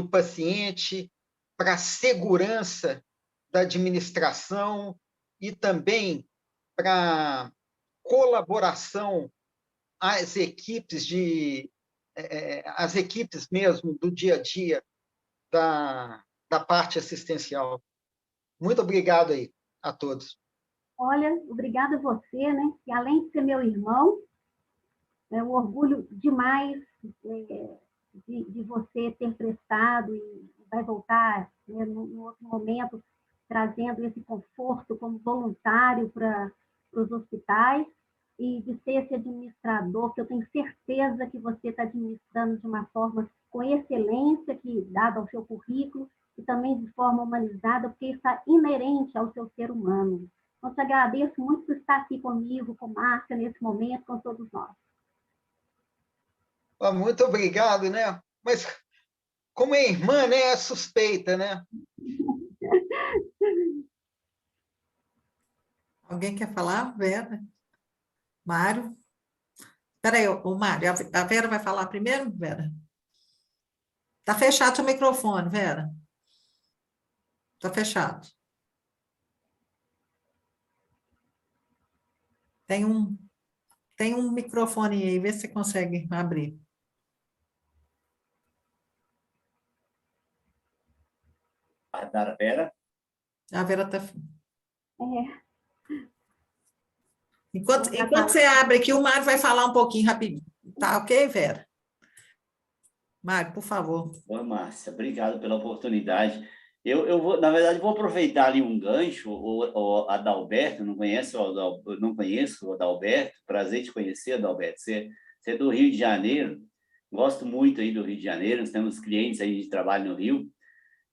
paciente, para a segurança da administração e também para a colaboração às equipes as equipes mesmo do dia a dia da parte assistencial. Muito obrigado aí a todos. Olha, obrigada a você, né? Que além de ser meu irmão, é um orgulho demais de você ter prestado e vai voltar, né, num outro momento, trazendo esse conforto como voluntário para os hospitais e de ser esse administrador, que eu tenho certeza que você está administrando de uma forma com excelência, que dada ao seu currículo, e também de forma humanizada, porque está inerente ao seu ser humano. Então, te agradeço muito por estar aqui comigo, com Márcia, nesse momento, com todos nós. Muito obrigado, né? Mas, como é irmã, né, é suspeita, né? Alguém quer falar? Vera? Mário? Espera aí, o Mário, a Vera vai falar primeiro, Vera? Está fechado seu microfone, Vera. Está fechado. Tem um microfone aí, vê se você consegue abrir. A Vera? A Vera está... É. Enquanto você abre aqui, o Mário vai falar um pouquinho rapidinho. Tá ok, Vera? Mário, por favor. Oi, Márcia, obrigado pela oportunidade. Eu vou, na verdade, vou aproveitar ali um gancho, o Adalberto, não conheço o Adalberto, prazer te conhecer, Adalberto. Você é do Rio de Janeiro, gosto muito aí do Rio de Janeiro, nós temos clientes aí de trabalho no Rio,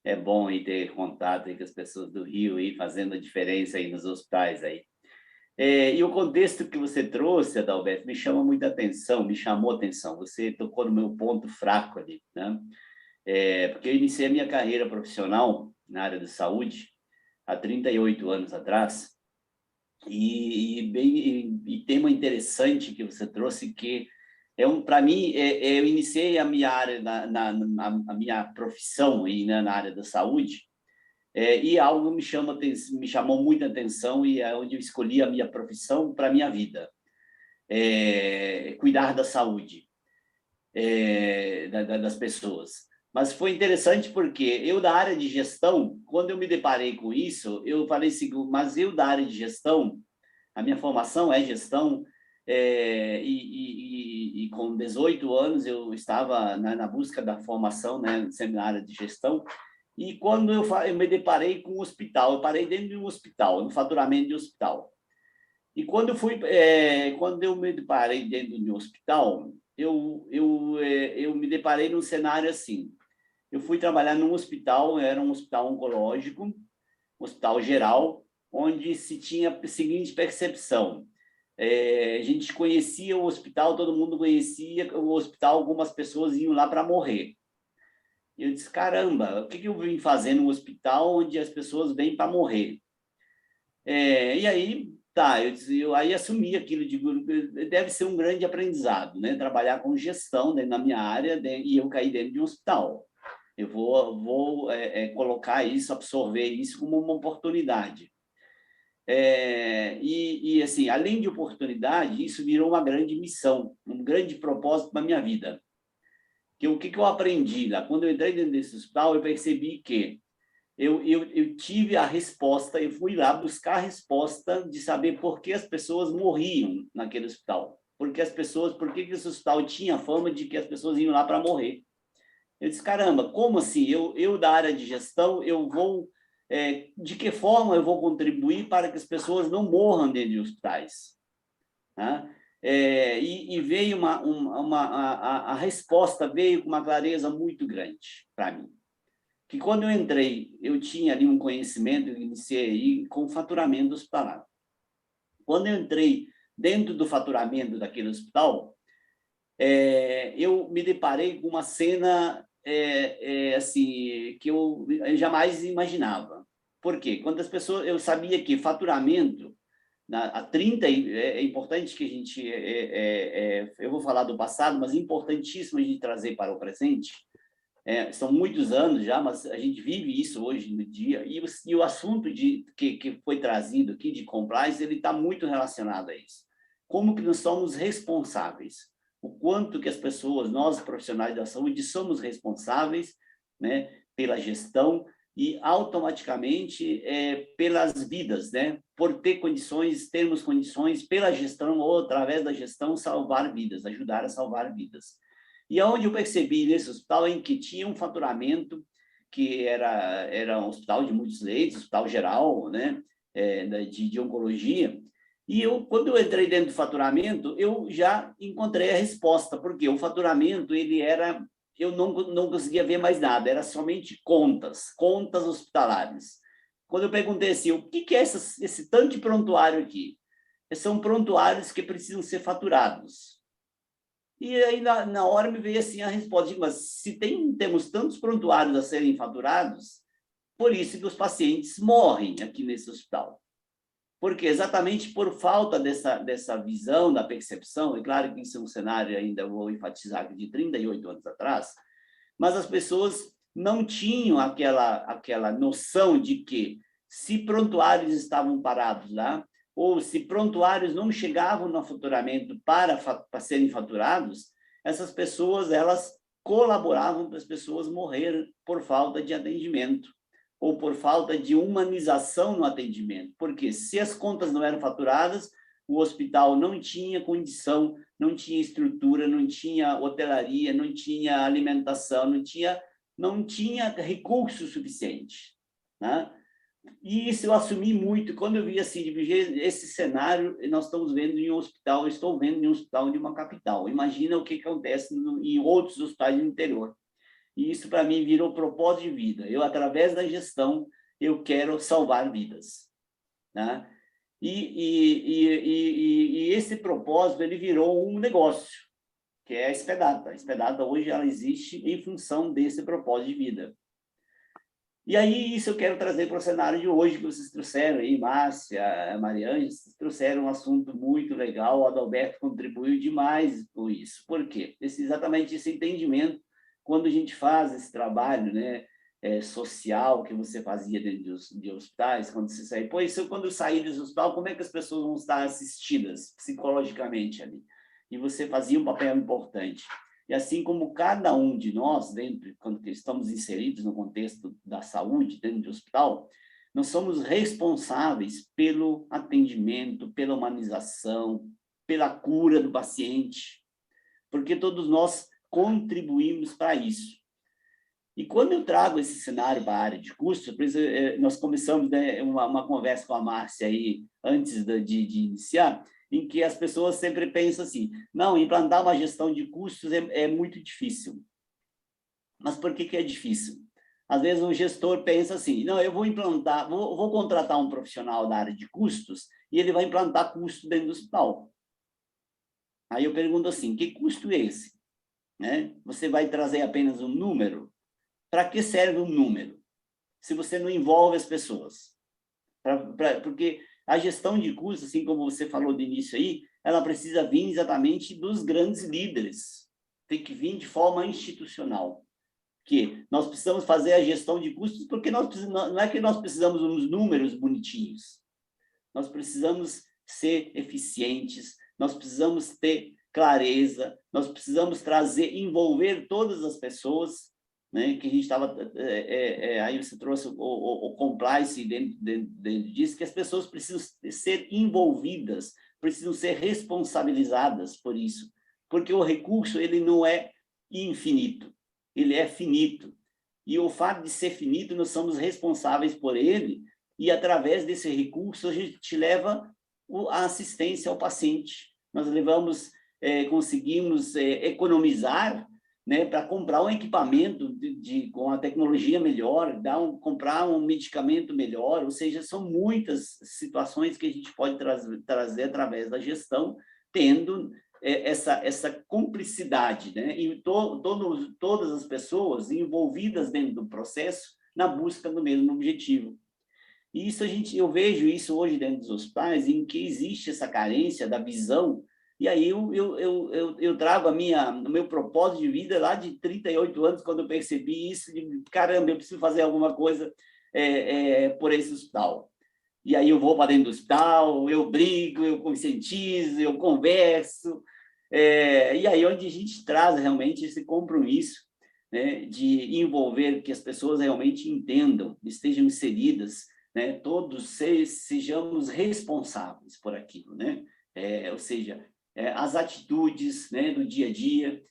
é bom aí ter contato aí com as pessoas do Rio aí, fazendo a diferença aí nos hospitais aí. E o contexto que você trouxe, Adalberto, me chama muita atenção, me chamou a atenção. Você tocou no meu ponto fraco ali, né? Porque eu iniciei a minha carreira profissional na área de saúde há 38 anos atrás, e tema interessante que você trouxe, que para mim, eu iniciei a minha área, a minha profissão aí, né, na área da saúde, e algo me chamou muita atenção, e é onde eu escolhi a minha profissão para a minha vida. Cuidar da saúde das pessoas. Mas foi interessante porque eu, da área de gestão, quando eu me deparei com isso, eu falei assim, mas eu, da área de gestão, a minha formação é gestão, e com 18 anos eu estava na busca da formação, né, sempre na área de gestão, e quando eu me deparei com um hospital, eu parei dentro de um hospital, no faturamento de hospital. E quando eu me deparei dentro de um hospital, eu me deparei num cenário assim. Eu fui trabalhar num hospital, era um hospital oncológico, um hospital geral, onde se tinha a seguinte percepção. A gente conhecia o hospital, todo mundo conhecia o hospital, algumas pessoas iam lá para morrer. E eu disse, caramba, o que eu vim fazer num hospital onde as pessoas vêm para morrer? E aí, tá, eu aí assumi aquilo, deve ser um grande aprendizado, né? Trabalhar com gestão na minha área, e eu caí dentro de um hospital. Eu vou colocar isso, absorver isso como uma oportunidade. Assim, além de oportunidade, isso virou uma grande missão, um grande propósito para a minha vida. O que eu aprendi lá? Quando eu entrei dentro desse hospital, eu percebi que eu tive a resposta, eu fui lá buscar a resposta de saber por que as pessoas morriam naquele hospital. Por que esse hospital tinha fama de que as pessoas iam lá para morrer. Eu disse, caramba, como assim? Eu da área de gestão, de que forma eu vou contribuir para que as pessoas não morram dentro de hospitais? Né? E veio a resposta veio com uma clareza muito grande para mim. Que quando eu entrei, eu tinha ali um conhecimento, eu iniciei aí com o faturamento hospitalar. Quando eu entrei dentro do faturamento daquele hospital, eu me deparei com uma cena assim, que eu jamais imaginava. Por quê? Quando as pessoas... Eu sabia que faturamento, a 30, é importante que a gente... eu vou falar do passado, mas é importantíssimo a gente trazer para o presente. São muitos anos já, mas a gente vive isso hoje no dia. E o assunto que foi trazido aqui de compliance, ele está muito relacionado a isso. Como que nós somos responsáveis? O quanto que as pessoas, nós profissionais da saúde, somos responsáveis, né, pela gestão e automaticamente pelas vidas, né, por termos condições pela gestão ou através da gestão salvar vidas, ajudar a salvar vidas. E aonde eu percebi nesse hospital em que tinha um faturamento que era um hospital de muitos leitos, hospital geral, né, de oncologia. E quando eu entrei dentro do faturamento, eu já encontrei a resposta, porque o faturamento, eu não conseguia ver mais nada, era somente contas hospitalares. Quando eu perguntei assim, o que é esse tanto de prontuário aqui? São prontuários que precisam ser faturados. E aí, na hora, me veio assim a resposta, mas se temos tantos prontuários a serem faturados, por isso que os pacientes morrem aqui nesse hospital. Porque exatamente por falta dessa visão, da percepção, e claro que isso é um cenário, ainda vou enfatizar, de 38 anos atrás, mas as pessoas não tinham aquela noção de que se prontuários estavam parados lá, ou se prontuários não chegavam no faturamento para serem faturados, essas pessoas, elas colaboravam para as pessoas morrerem por falta de atendimento, ou por falta de humanização no atendimento. Porque se as contas não eram faturadas, o hospital não tinha condição, não tinha estrutura, não tinha hotelaria, não tinha alimentação, não tinha recurso suficiente, né? E isso eu assumi muito. Quando eu vi assim, esse cenário, nós estamos vendo em um hospital, eu estou vendo em um hospital de uma capital. Imagina o que acontece em outros hospitais do interior. E isso, para mim, virou propósito de vida. Eu, através da gestão, eu quero salvar vidas, né? E esse propósito, ele virou um negócio, que é a Expedata. A Expedata, hoje, ela existe em função desse propósito de vida. E aí, isso eu quero trazer para o cenário de hoje, que vocês trouxeram aí, Márcia, Mariane, vocês trouxeram um assunto muito legal, o Adalberto contribuiu demais com isso. Por quê? Exatamente esse entendimento, quando a gente faz esse trabalho, né, social que você fazia dentro de hospitais, quando você sair, quando eu sair desse hospital, como é que as pessoas vão estar assistidas psicologicamente ali? E você fazia um papel importante. E assim como cada um de nós, quando estamos inseridos no contexto da saúde, dentro do hospital, nós somos responsáveis pelo atendimento, pela humanização, pela cura do paciente, porque todos nós contribuímos para isso. E quando eu trago esse cenário para a área de custos, por isso, nós começamos, né, uma conversa com a Márcia aí, antes de iniciar, em que as pessoas sempre pensam assim, não, implantar uma gestão de custos é muito difícil. Mas por que é difícil? Às vezes um gestor pensa assim, não, eu vou implantar, vou contratar um profissional da área de custos e ele vai implantar custo dentro do hospital. Aí eu pergunto assim, que custo é esse? Né? Você vai trazer apenas um número? Para que serve um número? Se você não envolve as pessoas. Porque a gestão de custos, assim como você falou de início aí, ela precisa vir exatamente dos grandes líderes. Tem que vir de forma institucional. Que nós precisamos fazer a gestão de custos porque não é que nós precisamos uns números bonitinhos. Nós precisamos ser eficientes, nós precisamos ter clareza, nós precisamos envolver todas as pessoas, né, que a gente estava... aí você trouxe o compliance dentro disso, que as pessoas precisam ser envolvidas, precisam ser responsabilizadas por isso, porque o recurso ele não é infinito, ele é finito. E o fato de ser finito, nós somos responsáveis por ele, e através desse recurso a gente leva a assistência ao paciente. Nós conseguimos economizar, né, para comprar um equipamento com a tecnologia melhor, comprar um medicamento melhor, ou seja, são muitas situações que a gente pode trazer através da gestão, tendo essa cumplicidade, né? E todas as pessoas envolvidas dentro do processo na busca do mesmo objetivo. E isso eu vejo isso hoje dentro dos hospitais, em que existe essa carência da visão. E aí eu trago o meu propósito de vida lá de 38 anos, quando eu percebi isso, de caramba, eu preciso fazer alguma coisa por esse hospital. E aí eu vou para dentro do hospital, eu brigo, eu conscientizo, eu converso, e aí onde a gente traz realmente esse compromisso, né, de envolver, que as pessoas realmente entendam, estejam inseridas, né, todos sejamos responsáveis por aquilo, né? Ou seja, as atitudes, né, do dia a dia,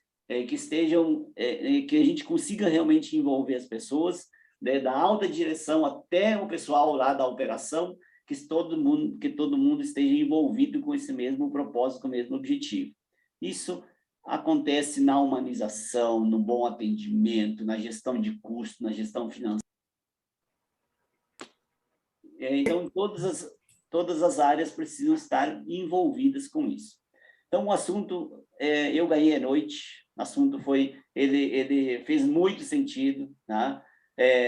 que estejam, que a gente consiga realmente envolver as pessoas, né, da alta direção até o pessoal lá da operação, que todo mundo esteja envolvido com esse mesmo propósito, com o mesmo objetivo. Isso acontece na humanização, no bom atendimento, na gestão de custo, na gestão financeira. Então, todas as áreas precisam estar envolvidas com isso. Então, o assunto, eu ganhei à noite, o assunto ele fez muito sentido, tá?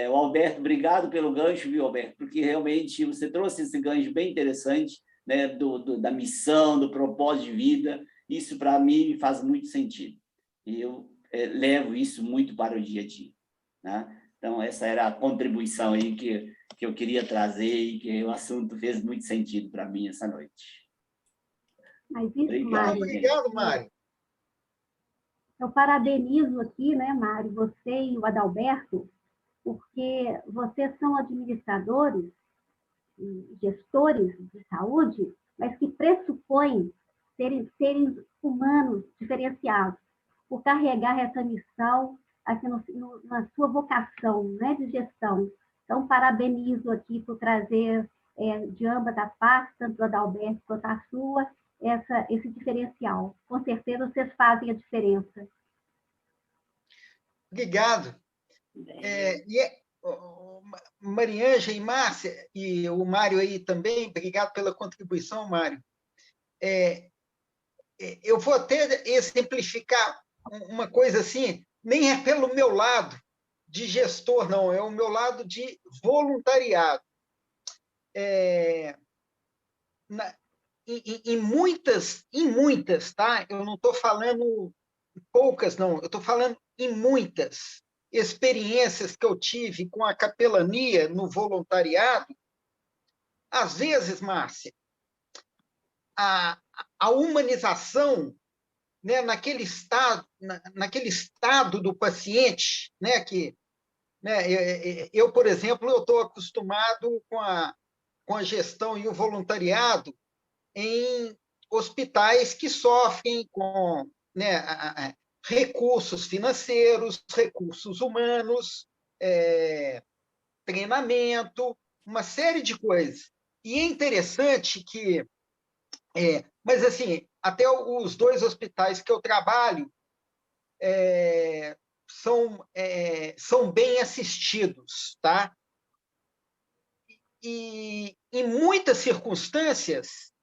O Alberto, obrigado pelo gancho, viu, Alberto? Porque realmente você trouxe esse gancho bem interessante, né, da missão, do propósito de vida. Isso, para mim, faz muito sentido. E eu levo isso muito para o dia a dia, né? Então, essa era a contribuição aí que eu queria trazer e que o assunto fez muito sentido para mim essa noite. Mas isso, Obrigado, Mário, obrigado, Mário. eu parabenizo aqui, né, Mário, você e o Adalberto, porque vocês são administradores e gestores de saúde, mas que pressupõem serem seres humanos diferenciados, por carregar essa missão aqui na sua vocação, né, de gestão. Então, parabenizo aqui por trazer de ambas as partes, tanto a da Alberto quanto a sua, esse diferencial. Com certeza, vocês fazem a diferença. Obrigado. Mariângela e Márcia, e o Mário aí também, obrigado pela contribuição, Mário. Eu vou até exemplificar uma coisa assim, nem é pelo meu lado de gestor, não, é o meu lado de voluntariado. Em muitas, tá? Eu não estou falando poucas, não, eu estou falando em muitas experiências que eu tive com a capelania no voluntariado. Às vezes, Márcia, a humanização, né, naquele estado do paciente, né, eu, por exemplo, eu estou acostumado com a gestão e o voluntariado em hospitais que sofrem com, né, recursos financeiros, recursos humanos, treinamento, uma série de coisas. E é interessante que, mas assim, até os 2 hospitais que eu trabalho são bem assistidos, tá? E em muitas circunstâncias,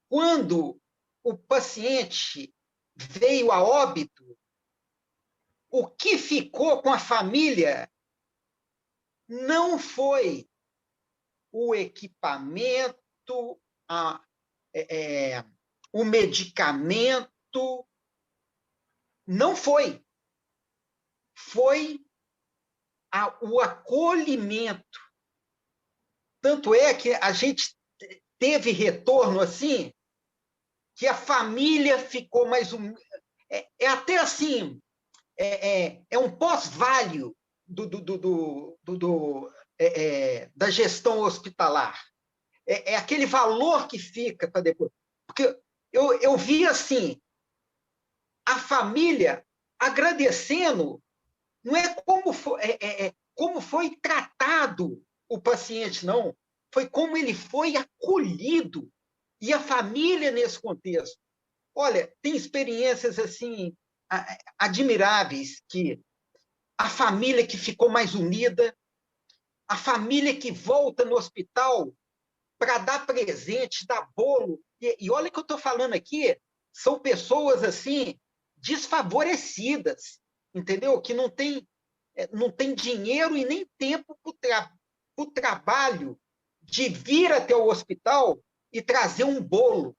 quando o paciente veio a óbito, o que ficou com a família não foi o equipamento, o medicamento, não foi. Foi o acolhimento. Tanto é que a gente teve retorno assim, que a família ficou mais... até assim, é um pós-válio da gestão hospitalar. É aquele valor que fica para depois. Porque eu vi assim, a família agradecendo, não é como foi tratado o paciente, não. Foi como ele foi acolhido. E a família nesse contexto. Olha, tem experiências assim admiráveis, que a família que ficou mais unida, a família que volta no hospital para dar presente, dar bolo. E olha que eu estou falando aqui são pessoas assim desfavorecidas, entendeu? Que não tem dinheiro e nem tempo para o trabalho de vir até o hospital e trazer um bolo.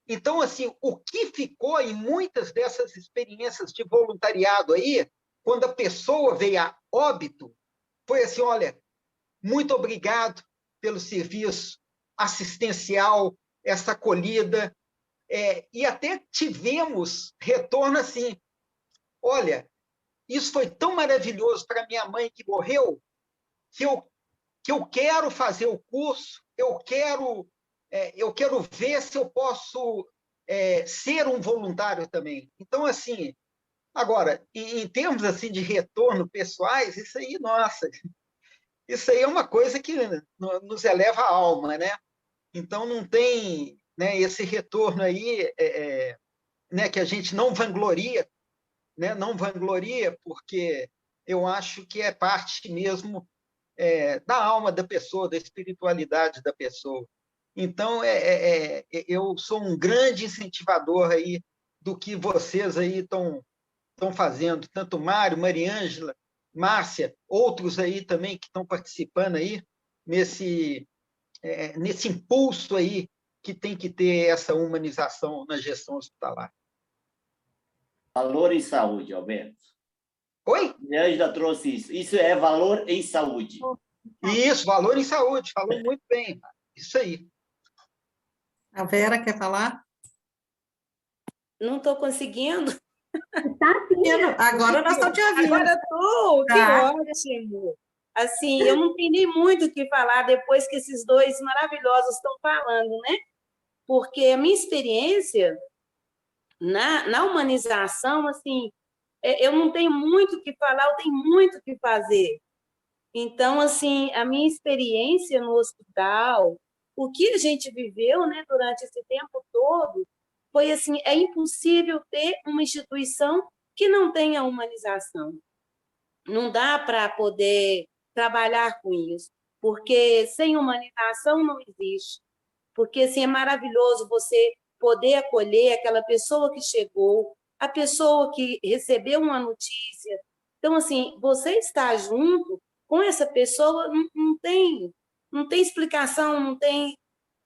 Então, assim, o que ficou em muitas dessas experiências de voluntariado aí, quando a pessoa veio a óbito, foi assim, olha, muito obrigado pelo serviço assistencial, essa acolhida, e até tivemos retorno assim, olha, isso foi tão maravilhoso para minha mãe que morreu, que eu quero fazer o curso, eu quero ver se eu posso ser um voluntário também. Então, assim, agora, em termos assim de retorno pessoais, isso aí, nossa, isso aí é uma coisa que nos eleva a alma, né? Então, não tem, né, esse retorno aí, né, que a gente não vangloria, né? Não vangloria, porque eu acho que é parte mesmo da alma da pessoa, da espiritualidade da pessoa. Então, eu sou um grande incentivador aí do que vocês aí estão fazendo, tanto Mário, Mariângela, Márcia, outros aí também que estão participando aí nesse impulso aí que tem que ter essa humanização na gestão hospitalar. Valor em saúde, Alberto. Oi? A Ângela trouxe isso. Isso é valor em saúde. Isso, valor em saúde, falou muito bem. Isso aí. A Vera quer falar? Não estou conseguindo. Tá sim. Agora nós estamos te ouvindo. Agora estou, que Tá. ótimo. Assim, eu não tenho nem muito o que falar depois que esses dois maravilhosos estão falando, né? Porque a minha experiência na humanização, assim, eu não tenho muito o que falar, eu tenho muito o que fazer. Então, assim, a minha experiência no hospital, o que a gente viveu, né, durante esse tempo todo, foi assim, é impossível ter uma instituição que não tenha humanização. Não dá para poder trabalhar com isso, porque sem humanização não existe. Porque assim, é maravilhoso você poder acolher aquela pessoa que chegou, a pessoa que recebeu uma notícia. Então, assim, você estar junto com essa pessoa não tem explicação,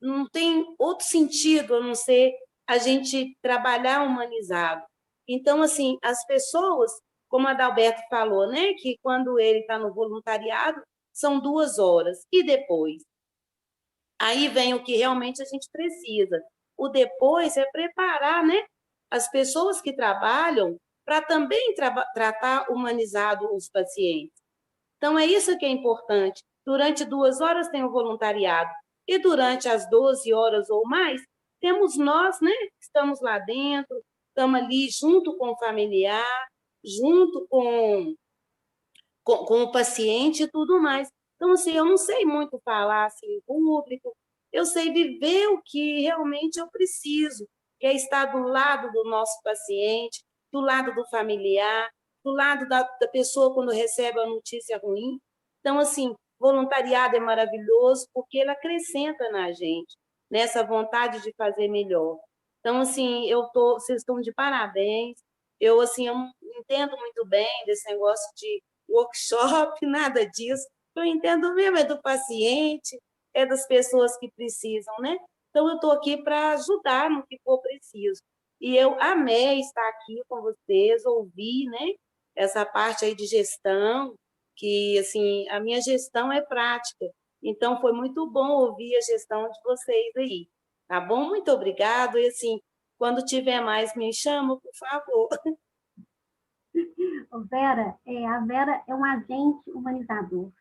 não tem outro sentido a não ser a gente trabalhar humanizado. Então, assim, as pessoas, como a Adalberto falou, né, que quando ele está no voluntariado, são 2 horas. E depois? Aí vem o que realmente a gente precisa. O depois é preparar, né, as pessoas que trabalham para também tratar humanizado os pacientes. Então, é isso que é importante. Durante 2 horas tem o voluntariado. E durante as 12 horas ou mais, temos nós, né? Estamos lá dentro, estamos ali junto com o familiar, junto com o paciente e tudo mais. Então, assim, eu não sei muito falar assim, em público, eu sei viver o que realmente eu preciso, que é estar do lado do nosso paciente, do lado do familiar, do lado da pessoa quando recebe a notícia ruim. Então, assim, voluntariado é maravilhoso porque ele acrescenta na gente, nessa vontade de fazer melhor. Então, assim, vocês estão de parabéns. Assim, eu não entendo muito bem desse negócio de workshop, nada disso. Eu entendo mesmo, é do paciente, é das pessoas que precisam, né? Então, eu estou aqui para ajudar no que for preciso. E eu amei estar aqui com vocês, ouvir, né? Essa parte aí de gestão, que, assim, a minha gestão é prática. Então, foi muito bom ouvir a gestão de vocês aí. Tá bom? Muito obrigado. E, assim, quando tiver mais, me chama, por favor. Vera, a Vera é um agente humanizador.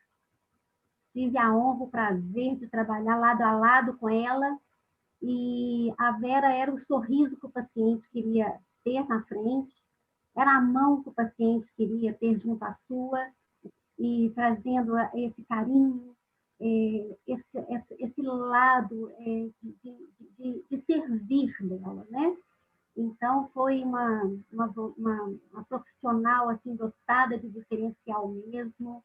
Tive a honra, o prazer de trabalhar lado a lado com ela, e a Vera era o sorriso que o paciente queria ter na frente, era a mão que o paciente queria ter junto à sua, e trazendo esse carinho, esse lado de servir dela, né? Então, foi uma profissional assim, dotada de diferencial mesmo,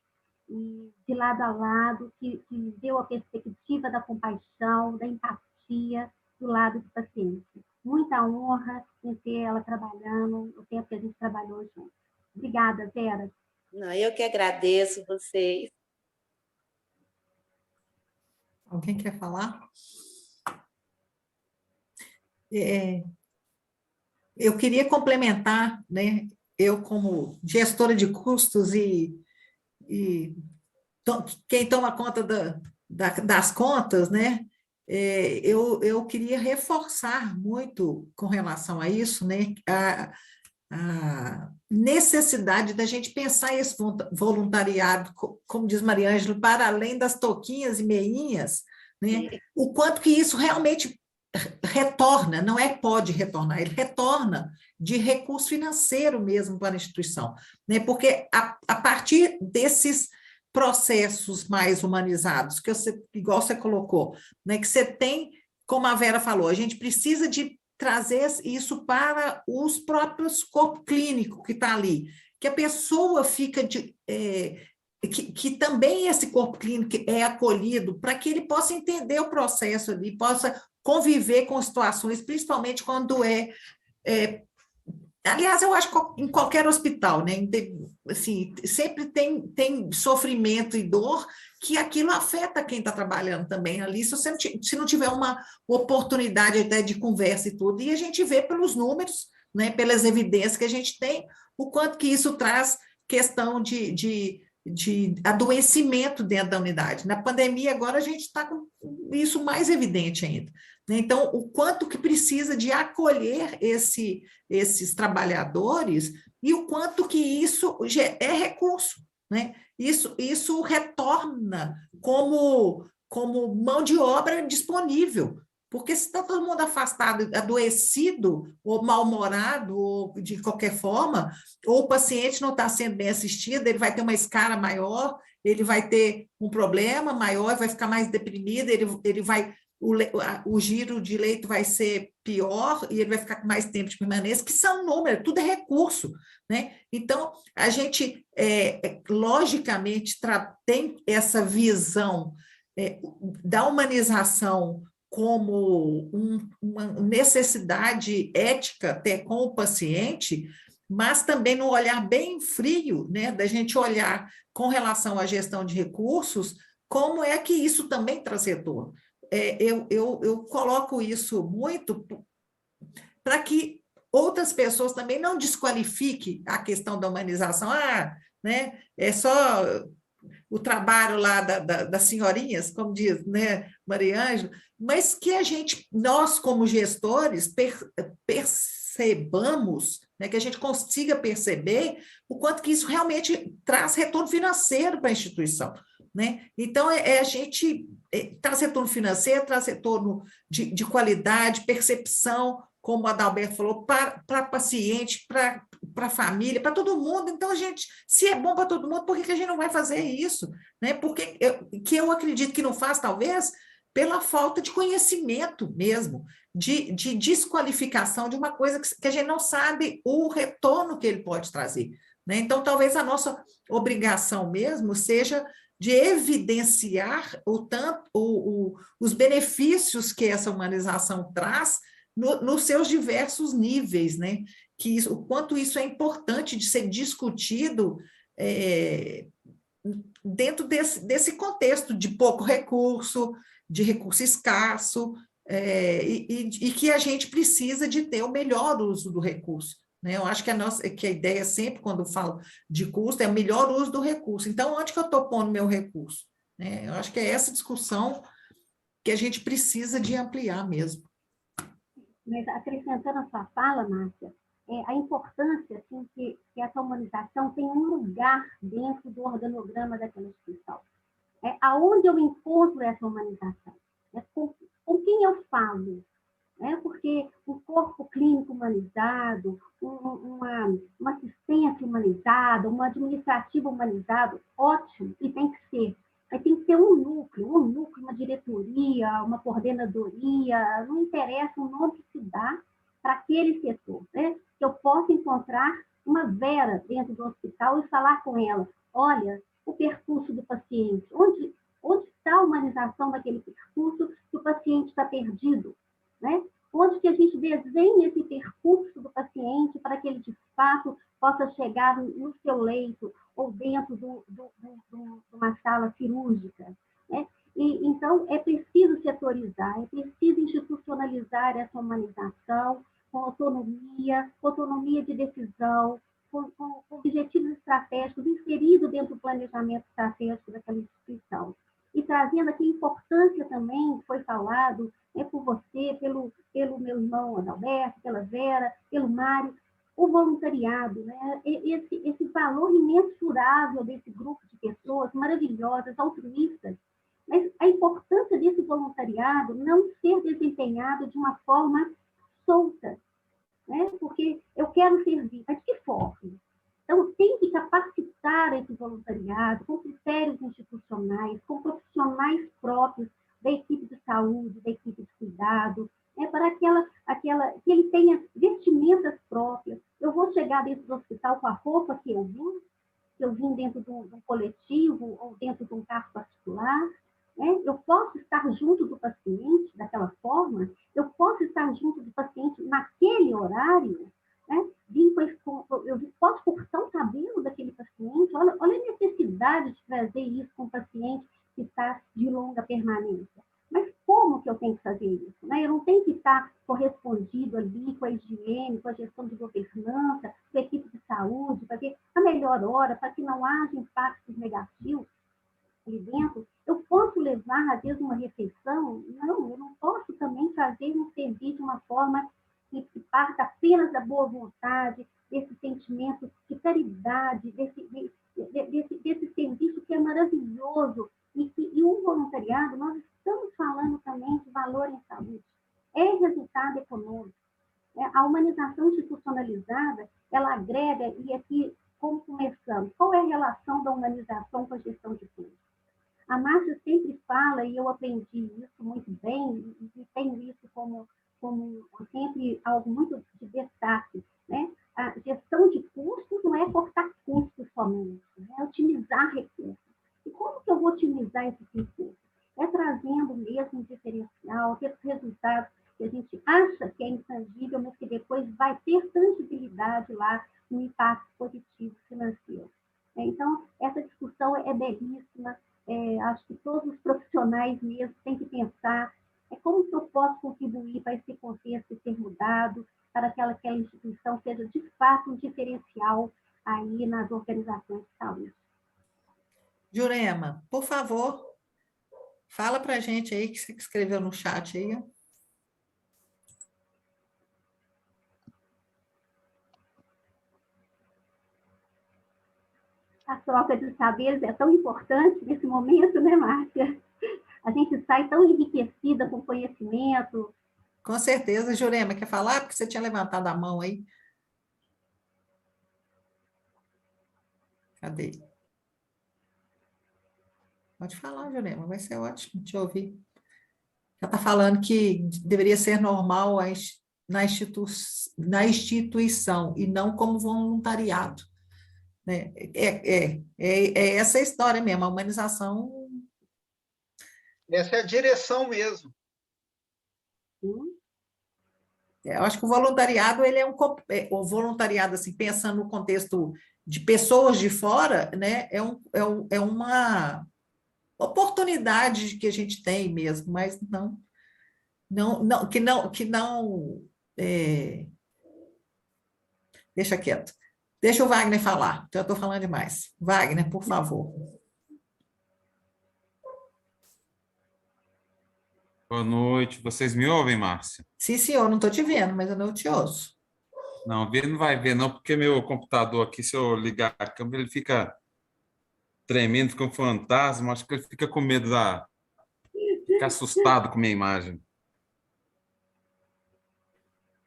e de lado a lado, que deu a perspectiva da compaixão, da empatia do lado do paciente. Muita honra, em ter ela trabalhando o tempo que a gente trabalhou junto. Obrigada, Vera. Não, eu que agradeço vocês. Alguém quer falar? Eu queria complementar, né? Eu, como gestora de custos e quem toma conta das contas, né? Eu queria reforçar muito com relação a isso, né? A necessidade da gente pensar esse voluntariado, como diz Maria Ângela, para além das touquinhas e meinhas, né? O quanto que isso realmente retorna, não é que pode retornar, ele retorna de recurso financeiro mesmo para a instituição, né? Porque a partir desses processos mais humanizados, que você, igual você colocou, né? Que você tem, como a Vera falou, a gente precisa de trazer isso para os próprios corpo clínico que está ali, que a pessoa fica que também esse corpo clínico é acolhido para que ele possa entender o processo ali, possa conviver com situações, principalmente quando aliás, eu acho que em qualquer hospital, né? Assim, sempre tem sofrimento e dor que aquilo afeta quem está trabalhando também ali, se não tiver uma oportunidade até de conversa e tudo, e a gente vê pelos números, né, pelas evidências que a gente tem, o quanto que isso traz questão de adoecimento dentro da unidade. Na pandemia, agora, a gente está com isso mais evidente ainda. Então, o quanto que precisa de acolher esses trabalhadores e o quanto que isso é recurso, né? Isso retorna como mão de obra disponível, porque se está todo mundo afastado, adoecido, ou mal-humorado, ou de qualquer forma, ou o paciente não está sendo bem assistido, ele vai ter uma escara maior, ele vai ter um problema maior, vai ficar mais deprimido, ele vai... O giro de leito vai ser pior e ele vai ficar com mais tempo de permanência, que são números, tudo é recurso, né? Então, a gente, logicamente, tem essa visão da humanização como uma necessidade ética até com o paciente, mas também no olhar bem frio, né, da gente olhar com relação à gestão de recursos, como é que isso também traz retorno. Eu coloco isso muito para que outras pessoas também não desqualifiquem a questão da humanização. Né, é só o trabalho lá das senhorinhas, como diz, né, Maria Ângela, mas que nós como gestores, percebamos, né, que a gente consiga perceber o quanto que isso realmente traz retorno financeiro para a instituição. Né? Então, a gente traz retorno financeiro, traz retorno de qualidade, percepção, como a Adalberto falou, para paciente, para a família, para todo mundo. Então, se é bom para todo mundo, por que a gente não vai fazer isso? Né? Porque eu acredito que não faz, talvez, pela falta de conhecimento mesmo, de desqualificação de uma coisa que a gente não sabe o retorno que ele pode trazer. Né? Então, talvez a nossa obrigação mesmo seja de evidenciar os benefícios que essa humanização traz nos seus diversos níveis, né? O quanto isso é importante de ser discutido dentro desse contexto de pouco recurso, de recurso escasso, e que a gente precisa de ter o melhor uso do recurso. Né? Eu acho que a ideia sempre, quando eu falo de custo, é o melhor uso do recurso. Então, onde que eu estou pondo meu recurso? Né? Eu acho que é essa discussão que a gente precisa de ampliar mesmo. Mas, acrescentando a sua fala, Márcia, a importância assim, que essa humanização tem um lugar dentro do organograma daquela instituição. Aonde eu encontro essa humanização? Com quem eu falo? Porque um corpo clínico humanizado, uma assistência humanizada, um administrativo humanizado, ótimo, e tem que ser. Mas tem que ter um núcleo, uma diretoria, uma coordenadoria, não interessa o nome que se dá para aquele setor. Né? Que eu possa encontrar uma Vera dentro do hospital e falar com ela, olha, o percurso do paciente, onde está a humanização daquele percurso que o paciente está perdido? Né? onde que a gente desenha esse percurso do paciente para que ele, de fato, possa chegar no seu leito ou dentro de uma sala cirúrgica, né? Então, é preciso setorizar, é preciso institucionalizar essa humanização com autonomia de decisão, com objetivos estratégicos inseridos dentro do planejamento estratégico daquela instituição. E trazendo aqui a importância também, que foi falado por você, pelo meu irmão Adalberto, pela Vera, pelo Mário, o voluntariado, né? Esse valor imensurável desse grupo de pessoas maravilhosas, altruístas, mas a importância desse voluntariado não ser desempenhado de uma forma solta, né? Porque eu quero servir, mas de que forma? Então, tem que capacitar esse voluntariado com critérios institucionais, com profissionais próprios da equipe de saúde, da equipe de cuidado, para que ele tenha vestimentas próprias. Eu vou chegar dentro do hospital com a roupa que eu vim dentro de um coletivo ou dentro de um carro particular, né? Eu posso estar junto do paciente daquela forma, eu posso estar junto do paciente naquele horário, né? Eu posso cortar o cabelo daquele paciente, olha a necessidade de trazer isso com o paciente que está de longa permanência. Mas como que eu tenho que fazer isso? Né? Eu não tenho que estar correspondido ali com a higiene, com a gestão de governança, com a equipe de saúde, para ter a melhor hora, para que não haja impactos negativos ali dentro. Eu posso levar, às vezes, uma refeição? Não, eu não posso também fazer um serviço de uma forma que parta apenas da boa vontade, desse sentimento de caridade, desse serviço que é maravilhoso. E o voluntariado, nós estamos falando também de valor em saúde. É resultado econômico. A humanização institucionalizada, ela agrega, e aqui, como começamos, qual é a relação da humanização com a gestão de tudo? A Márcia sempre fala, e eu aprendi isso muito bem, e tenho isso como sempre algo muito de destaque, né? A gestão de custos não é cortar custos somente, é otimizar recursos. E como que eu vou otimizar esses recursos? É trazendo mesmo um diferencial, ter resultados que a gente acha que é intangível, mas que depois vai ter tangibilidade lá no impacto positivo financeiro. Então, essa discussão é belíssima. Acho que todos os profissionais mesmo têm que pensar como que eu posso contribuir para esse contexto ser mudado, para que aquela instituição seja, de fato, um diferencial aí nas organizações de saúde. Jurema, por favor, fala para a gente aí, que você escreveu no chat aí. A troca de saberes é tão importante nesse momento, né, Márcia? A gente sai tão enriquecida com conhecimento. Com certeza. Jurema, quer falar? Porque você tinha levantado a mão aí. Cadê? Pode falar, Jurema, vai ser ótimo te ouvir. Ela está falando que deveria ser normal na instituição e não como voluntariado. Né? É essa história mesmo, a humanização. Essa é a direção mesmo. Eu acho que o voluntariado, ele é o voluntariado, assim, pensando no contexto de pessoas de fora, né, é uma oportunidade que a gente tem mesmo, mas deixa quieto. Deixa o Wagner falar, já estou falando demais. Wagner, por favor. Boa noite. Vocês me ouvem, Márcia? Sim, senhor, não estou te vendo, mas eu não te ouço. Não, ver não vai ver, não, porque meu computador aqui, se eu ligar a câmera, ele fica tremendo, fica um fantasma, acho que ele fica com medo fica assustado com minha imagem.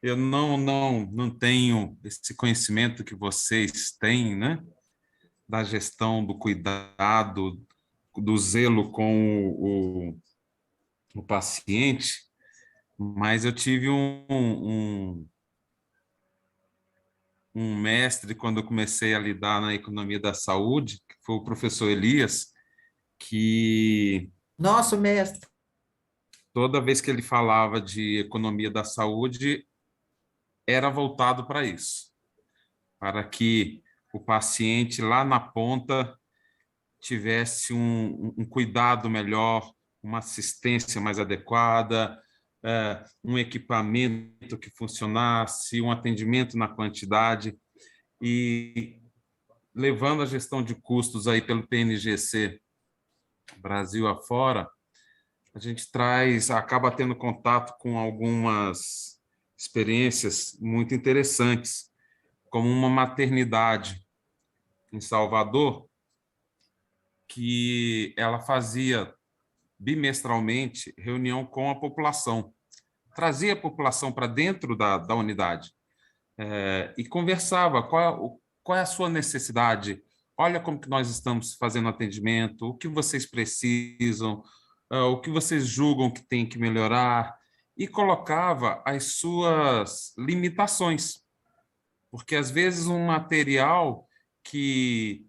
Eu não tenho esse conhecimento que vocês têm, né? Da gestão, do cuidado, do zelo com o paciente, mas eu tive um mestre quando eu comecei a lidar na economia da saúde, que foi o professor Elias, que... Nosso mestre. toda vez que ele falava de economia da saúde, era voltado para isso, para que o paciente lá na ponta tivesse um cuidado melhor, uma assistência mais adequada, um equipamento que funcionasse, um atendimento na quantidade, e levando a gestão de custos aí pelo PNGC Brasil afora, a gente acaba tendo contato com algumas experiências muito interessantes, como uma maternidade em Salvador, que ela fazia bimestralmente reunião com a população, trazia a população para dentro da unidade, e conversava qual é a sua necessidade, olha como que nós estamos fazendo atendimento, o que vocês precisam, o que vocês julgam que tem que melhorar, e colocava as suas limitações, porque às vezes um material que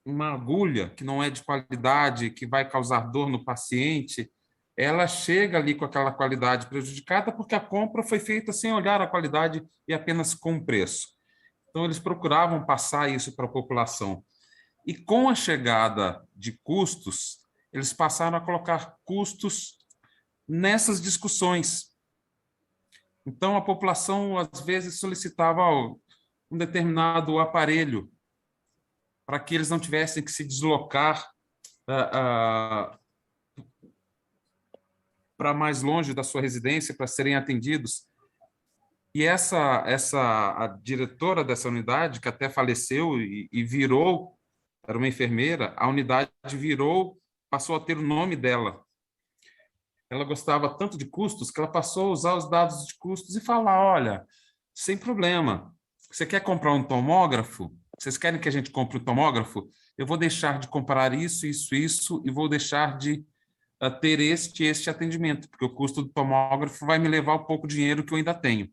uma agulha que não é de qualidade, que vai causar dor no paciente, ela chega ali com aquela qualidade prejudicada porque a compra foi feita sem olhar a qualidade e apenas com o preço. Então, eles procuravam passar isso para a população. E com a chegada de custos, eles passaram a colocar custos nessas discussões. Então, a população, às vezes, solicitava um determinado aparelho para que eles não tivessem que se deslocar para mais longe da sua residência para serem atendidos. E a diretora dessa unidade, que até faleceu e virou, era uma enfermeira, a unidade passou a ter o nome dela. Ela gostava tanto de custos que ela passou a usar os dados de custos e falar, olha, sem problema, você quer comprar um tomógrafo? Vocês querem que a gente compre um tomógrafo? Eu vou deixar de comprar isso, isso, isso, e vou deixar de ter este atendimento, porque o custo do tomógrafo vai me levar o pouco dinheiro que eu ainda tenho.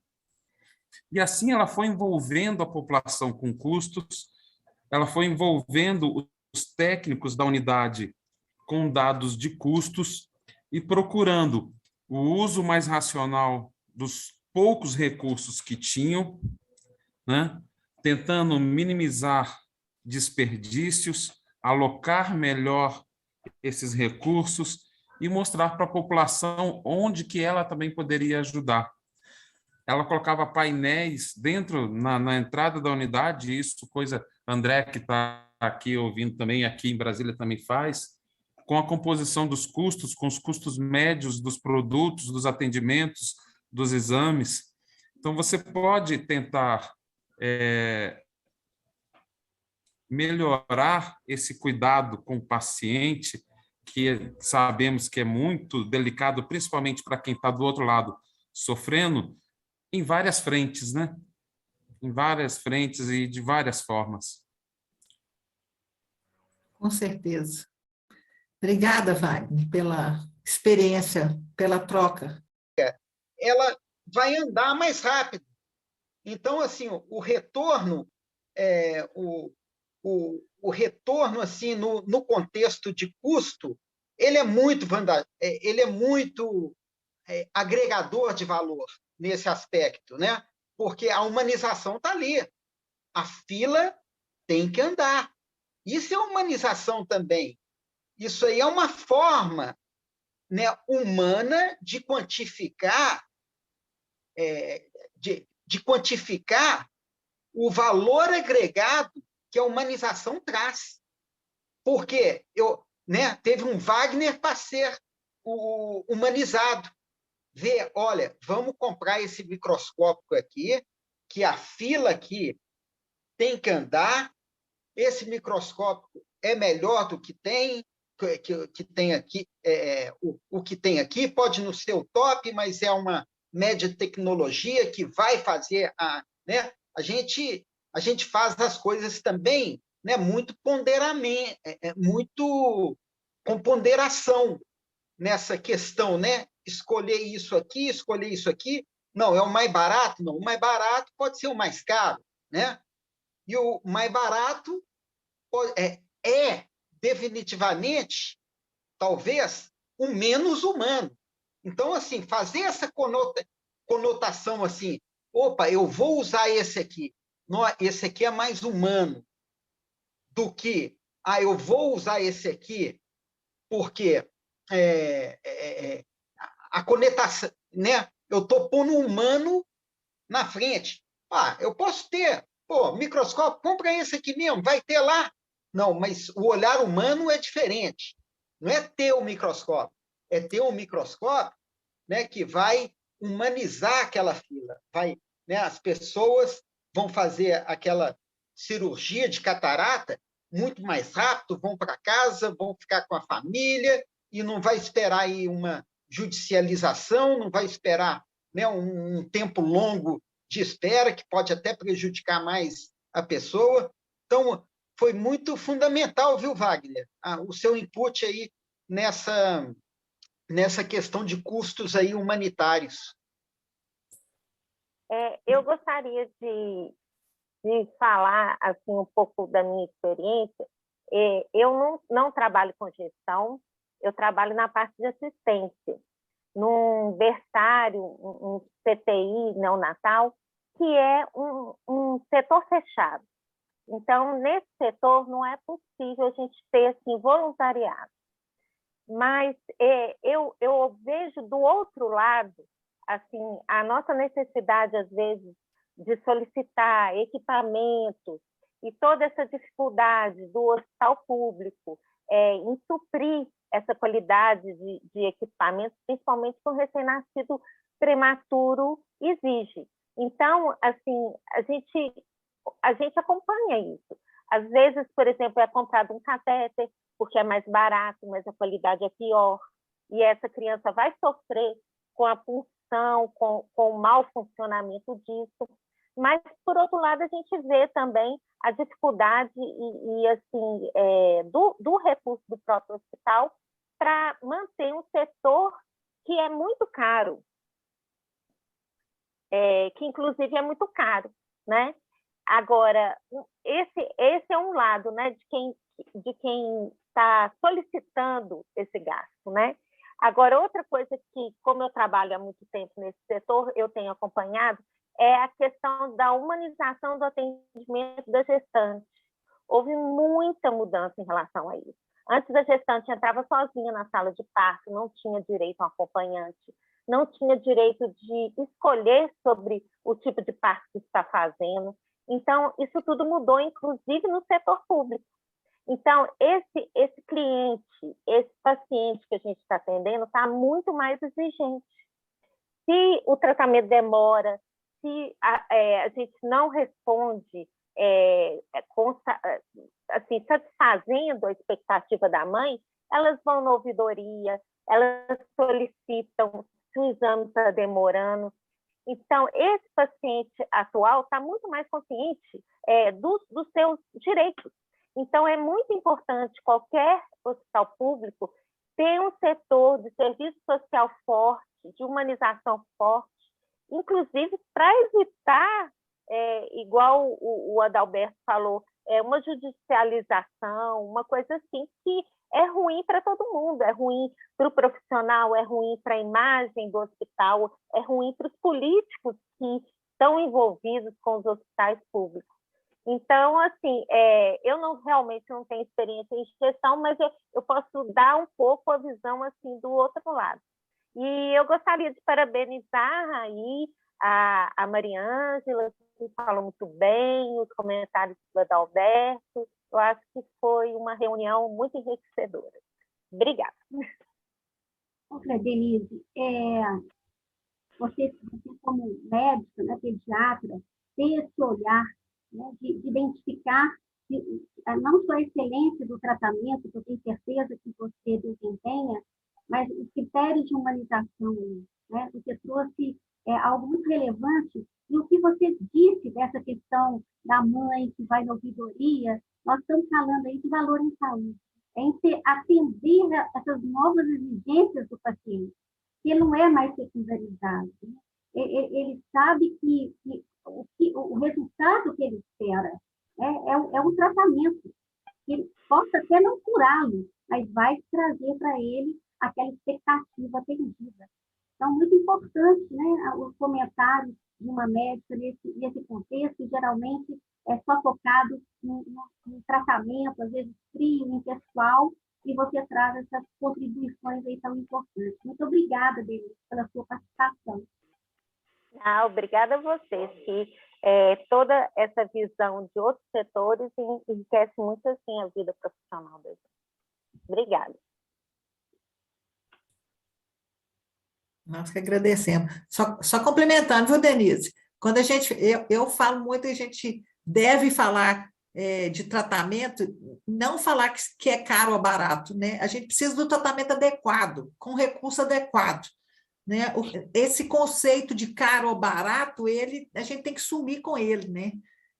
E assim ela foi envolvendo a população com custos, ela foi envolvendo os técnicos da unidade com dados de custos e procurando o uso mais racional dos poucos recursos que tinham, né? Tentando minimizar desperdícios, alocar melhor esses recursos e mostrar para a população onde que ela também poderia ajudar. Ela colocava painéis dentro, na entrada da unidade, isso coisa André, que está aqui ouvindo também, aqui em Brasília também faz, com a composição dos custos, com os custos médios dos produtos, dos atendimentos, dos exames. Então, você pode tentar melhorar esse cuidado com o paciente, que sabemos que é muito delicado, principalmente para quem está do outro lado sofrendo, em várias frentes, né? Em várias frentes e de várias formas. Com certeza. Obrigada, Wagner, pela experiência, pela troca. Ela vai andar mais rápido. Então, assim, o retorno, o retorno assim, no contexto de custo, ele é muito agregador de valor nesse aspecto, né? Porque a humanização está ali. A fila tem que andar. Isso é humanização também. Isso aí é uma forma, né, humana de quantificar, de quantificar o valor agregado que a humanização traz. Porque teve um Wagner para ser humanizado. Ver, olha, vamos comprar esse microscópio aqui, que a fila aqui tem que andar, esse microscópio é melhor do que tem aqui, o que tem aqui pode não ser o top, mas é uma média tecnologia que vai fazer né? A gente faz as coisas também, né, muito ponderamento, muito com ponderação nessa questão, né? Escolher isso aqui, não, é o mais barato? Não, o mais barato pode ser o mais caro, né? E o mais barato é definitivamente, talvez, o menos humano. Então, assim, fazer essa conotação assim, opa, eu vou usar esse aqui, esse aqui é mais humano, do que, eu vou usar esse aqui porque a conotação, né? Eu estou pondo o humano na frente. Eu posso ter, microscópio, compra esse aqui mesmo, vai ter lá. Não, mas o olhar humano é diferente. Não é ter o microscópio, é ter um microscópio, né, que vai humanizar aquela fila. Né, as pessoas vão fazer aquela cirurgia de catarata muito mais rápido, vão para casa, vão ficar com a família e não vai esperar aí uma judicialização, não vai esperar, né, um tempo longo de espera, que pode até prejudicar mais a pessoa. Então, foi muito fundamental, viu, Wagner? O seu input aí nessa questão de custos aí humanitários. Eu gostaria de falar assim, um pouco da minha experiência. Eu não trabalho com gestão, eu trabalho na parte de assistência, num berçário, um CTI neonatal, que é um setor fechado. Então, nesse setor, não é possível a gente ter assim, voluntariado. Mas eu vejo do outro lado assim, a nossa necessidade, às vezes, de solicitar equipamentos e toda essa dificuldade do hospital público em suprir essa qualidade de equipamentos, principalmente que o recém-nascido prematuro exige. Então, assim, a gente acompanha isso. Às vezes, por exemplo, é comprado um catéter, porque é mais barato, mas a qualidade é pior, e essa criança vai sofrer com a punção, com o mau funcionamento disso. Mas, por outro lado, a gente vê também a dificuldade do recurso do próprio hospital para manter um setor que é muito caro, que, inclusive, é muito caro, né? Agora, esse é um lado, né, de quem está solicitando esse gasto, né? Agora, outra coisa que, como eu trabalho há muito tempo nesse setor, eu tenho acompanhado, é a questão da humanização do atendimento da gestante. Houve muita mudança em relação a isso. Antes, a gestante entrava sozinha na sala de parto, não tinha direito a um acompanhante, não tinha direito de escolher sobre o tipo de parto que está fazendo. Então, isso tudo mudou, inclusive no setor público. Então, esse cliente, esse paciente que a gente está atendendo está muito mais exigente. Se o tratamento demora, se a gente não responde assim, satisfazendo a expectativa da mãe, elas vão na ouvidoria, elas solicitam se o exame está demorando. Então, esse paciente atual está muito mais consciente dos seus direitos. Então, é muito importante qualquer hospital público ter um setor de serviço social forte, de humanização forte, inclusive para evitar, igual o Adalberto falou, uma judicialização, uma coisa assim que é ruim para todo mundo, é ruim para o profissional, é ruim para a imagem do hospital, é ruim para os políticos que estão envolvidos com os hospitais públicos. Então, assim, eu realmente não tenho experiência em gestão, mas eu posso dar um pouco a visão assim, do outro lado. E eu gostaria de parabenizar aí a Mariângela, que falou muito bem, os comentários do Adalberto. Eu acho que foi uma reunião muito enriquecedora. Obrigada. Olha, Denise, você como médica, né, pediatra, tem esse olhar, né, de identificar não só a excelência do tratamento, que eu tenho certeza que você desempenha, mas os critérios de humanização, né? Você trouxe algo muito relevante, e o que você disse dessa questão da mãe que vai na ouvidoria, nós estamos falando aí de valor em saúde, atender essas novas exigências do paciente, que ele não é mais secundarizado, né? Ele sabe que o resultado que ele espera é um tratamento que possa até não curá-lo, mas vai trazer para ele aquela expectativa atendida. Então, muito importante, né, os comentários de uma médica nesse contexto, geralmente é só focado no tratamento, às vezes frio, impessoal, e você traz essas contribuições aí tão importantes. Muito obrigada, Denise, pela sua participação. Obrigada a vocês, que toda essa visão de outros setores enriquece muito assim, a vida profissional da gente. Obrigada. Nós que agradecemos. Só complementando, viu, Denise? Quando eu falo muito, a gente deve falar de tratamento, não falar que é caro ou barato, né? A gente precisa do tratamento adequado, com recurso adequado, né? Esse conceito de caro ou barato, a gente tem que sumir com ele, né?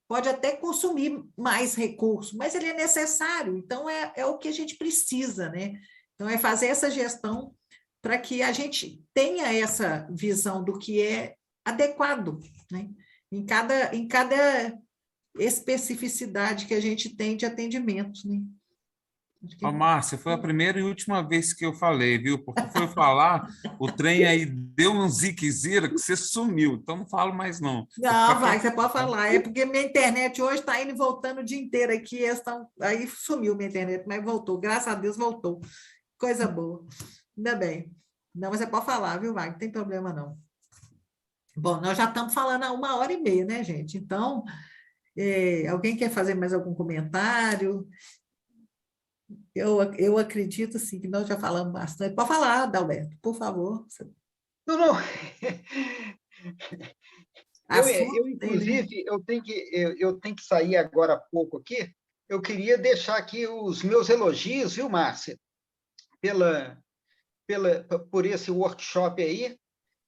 Pode até consumir mais recursos, mas ele é necessário, então é o que a gente precisa, né? Então, é fazer essa gestão para que a gente tenha essa visão do que é adequado, né? Em cada especificidade que a gente tem de atendimento, né? Ô, Márcia, foi a primeira e última vez que eu falei, viu? Porque foi falar, o trem aí deu um ziquezira que você sumiu, então não falo mais não. Não, vai, você pode falar. É porque minha internet hoje está indo e voltando o dia inteiro aqui, aí sumiu minha internet, mas voltou, graças a Deus voltou. Coisa boa. Ainda bem. Não, mas você pode falar, viu, Wagner? Não tem problema, não. Bom, nós já estamos falando há 1h30, né, gente? Então, alguém quer fazer mais algum comentário? Eu acredito, sim, que nós já falamos bastante. Pode falar, Adalberto, por favor. Não. Assunto, Inclusive, eu tenho que sair agora há pouco aqui. Eu queria deixar aqui os meus elogios, viu, Márcia? Por esse workshop aí,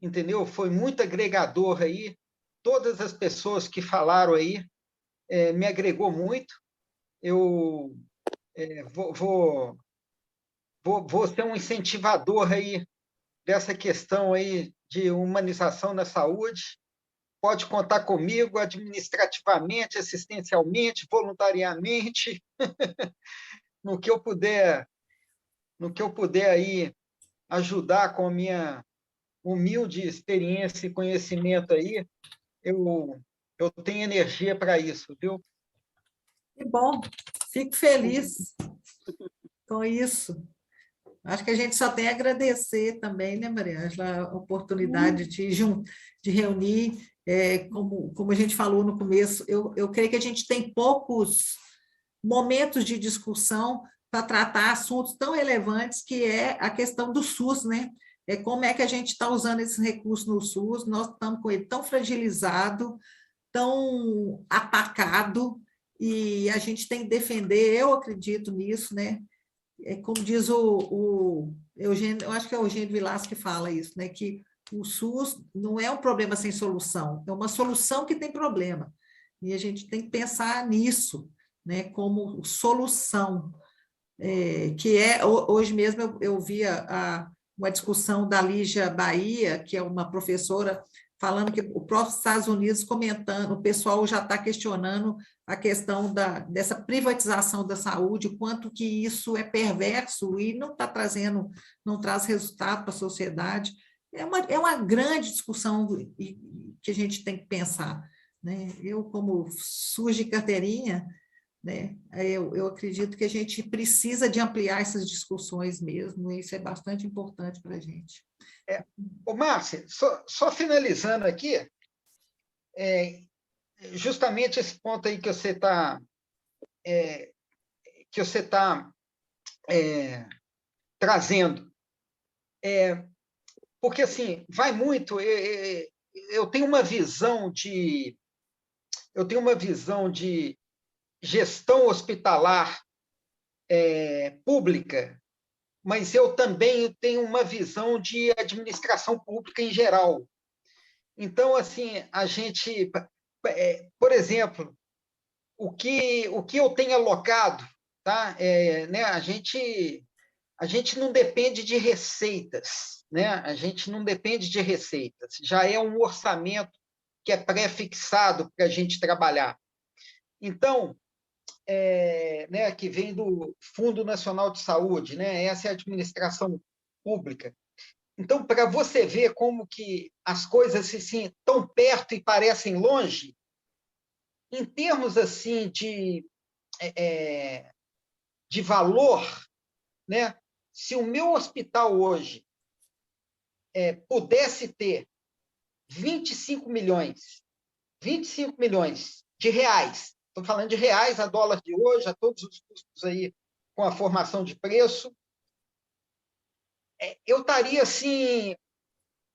entendeu? Foi muito agregador aí. Todas as pessoas que falaram aí me agregou muito. Eu vou ser um incentivador aí dessa questão aí de humanização na saúde. Pode contar comigo administrativamente, assistencialmente, voluntariamente, no que eu puder aí ajudar com a minha humilde experiência e conhecimento aí, eu tenho energia para isso, viu? Que bom, fico feliz com isso. Acho que a gente só tem a agradecer também, né, Maria Ângela, a oportunidade de reunir, como a gente falou no começo, eu creio que a gente tem poucos momentos de discussão para tratar assuntos tão relevantes que é a questão do SUS, né? Como é que a gente está usando esses recursos no SUS, nós estamos com ele tão fragilizado, tão atacado, e a gente tem que defender, eu acredito nisso, né? Como diz o Eugênio, eu acho que é o Eugênio Vilas que fala isso, né? Que o SUS não é um problema sem solução, é uma solução que tem problema. E a gente tem que pensar nisso, né? Como solução. Hoje mesmo eu via uma discussão da Lígia Bahia, que é uma professora, falando que o próprio Estados Unidos comentando, o pessoal já está questionando a questão dessa privatização da saúde, o quanto que isso é perverso e não traz resultado para a sociedade. É uma grande discussão que a gente tem que pensar, né? Eu, como SUS de carteirinha, né, eu acredito que a gente precisa de ampliar essas discussões mesmo, e isso é bastante importante para a gente. Márcia, só finalizando aqui, justamente esse ponto aí que você está trazendo, porque assim vai muito. Eu tenho uma visão de gestão hospitalar pública, mas eu também tenho uma visão de administração pública em geral. Então, assim, a gente, por exemplo, o que eu tenho alocado, tá? Né, a gente não depende de receitas, né? A gente não depende de receitas, já é um orçamento que é pré-fixado para a gente trabalhar. Então, né, que vem do Fundo Nacional de Saúde, né? Essa é a administração pública. Então, para você ver como que as coisas assim, estão perto e parecem longe, em termos assim de valor, né? Se o meu hospital hoje pudesse ter 25 milhões de reais, estou falando de reais a dólar de hoje, a todos os custos aí com a formação de preço, eu estaria assim,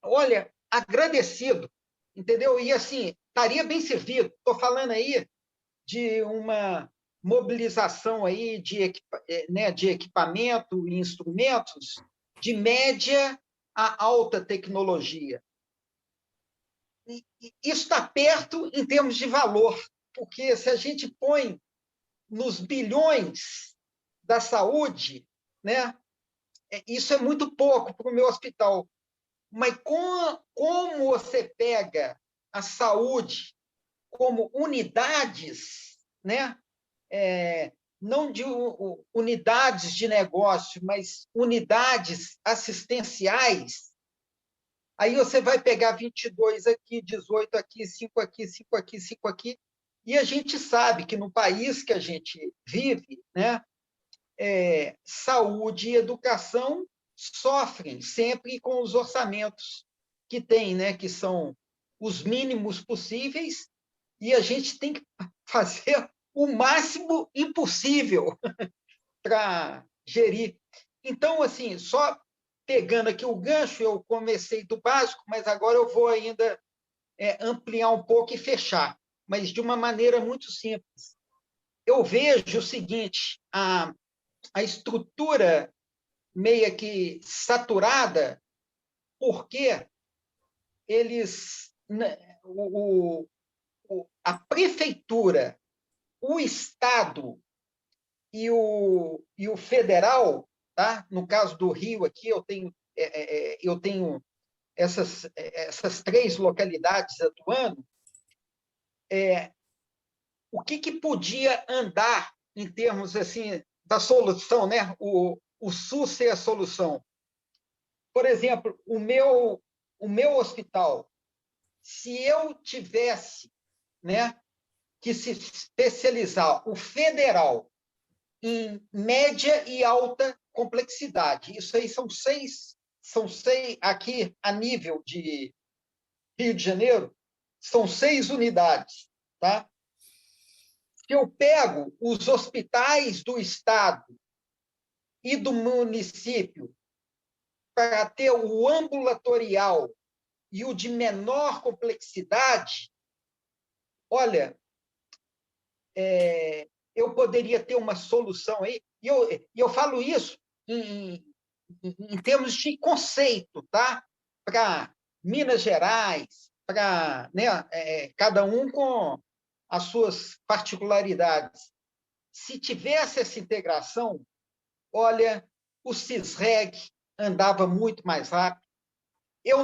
olha, agradecido, entendeu? E assim, estaria bem servido. Estou falando aí de uma mobilização aí de equipamento e instrumentos de média a alta tecnologia. E isso está perto em termos de valor, porque se a gente põe nos bilhões da saúde, né, isso é muito pouco para o meu hospital. Mas como você pega a saúde como unidades, né? Não de unidades de negócio, mas unidades assistenciais, aí você vai pegar 22 aqui, 18 aqui, 5 aqui, 5 aqui, 5 aqui, e a gente sabe que no país que a gente vive, né, saúde e educação sofrem sempre com os orçamentos que tem, né, que são os mínimos possíveis, e a gente tem que fazer o máximo impossível para gerir. Então, assim, só pegando aqui o gancho, eu comecei do básico, mas agora eu vou ainda ampliar um pouco e fechar, mas de uma maneira muito simples. Eu vejo o seguinte, a estrutura meio que saturada, porque eles, a prefeitura, o Estado e o federal, tá? No caso do Rio, aqui eu tenho essas 3 localidades atuando, o que podia andar em termos assim da solução, né? O SUS ser a solução. Por exemplo, o meu hospital, se eu tivesse, né, que se especializar o federal em média e alta complexidade, isso aí são seis aqui a nível de Rio de Janeiro, são 6 unidades, tá? Se eu pego os hospitais do estado e do município para ter o ambulatorial e o de menor complexidade, olha, eu poderia ter uma solução aí, e eu falo isso em termos de conceito, tá? Para Minas Gerais, para, né, cada um com as suas particularidades. Se tivesse essa integração, olha, o CISREG andava muito mais rápido, eu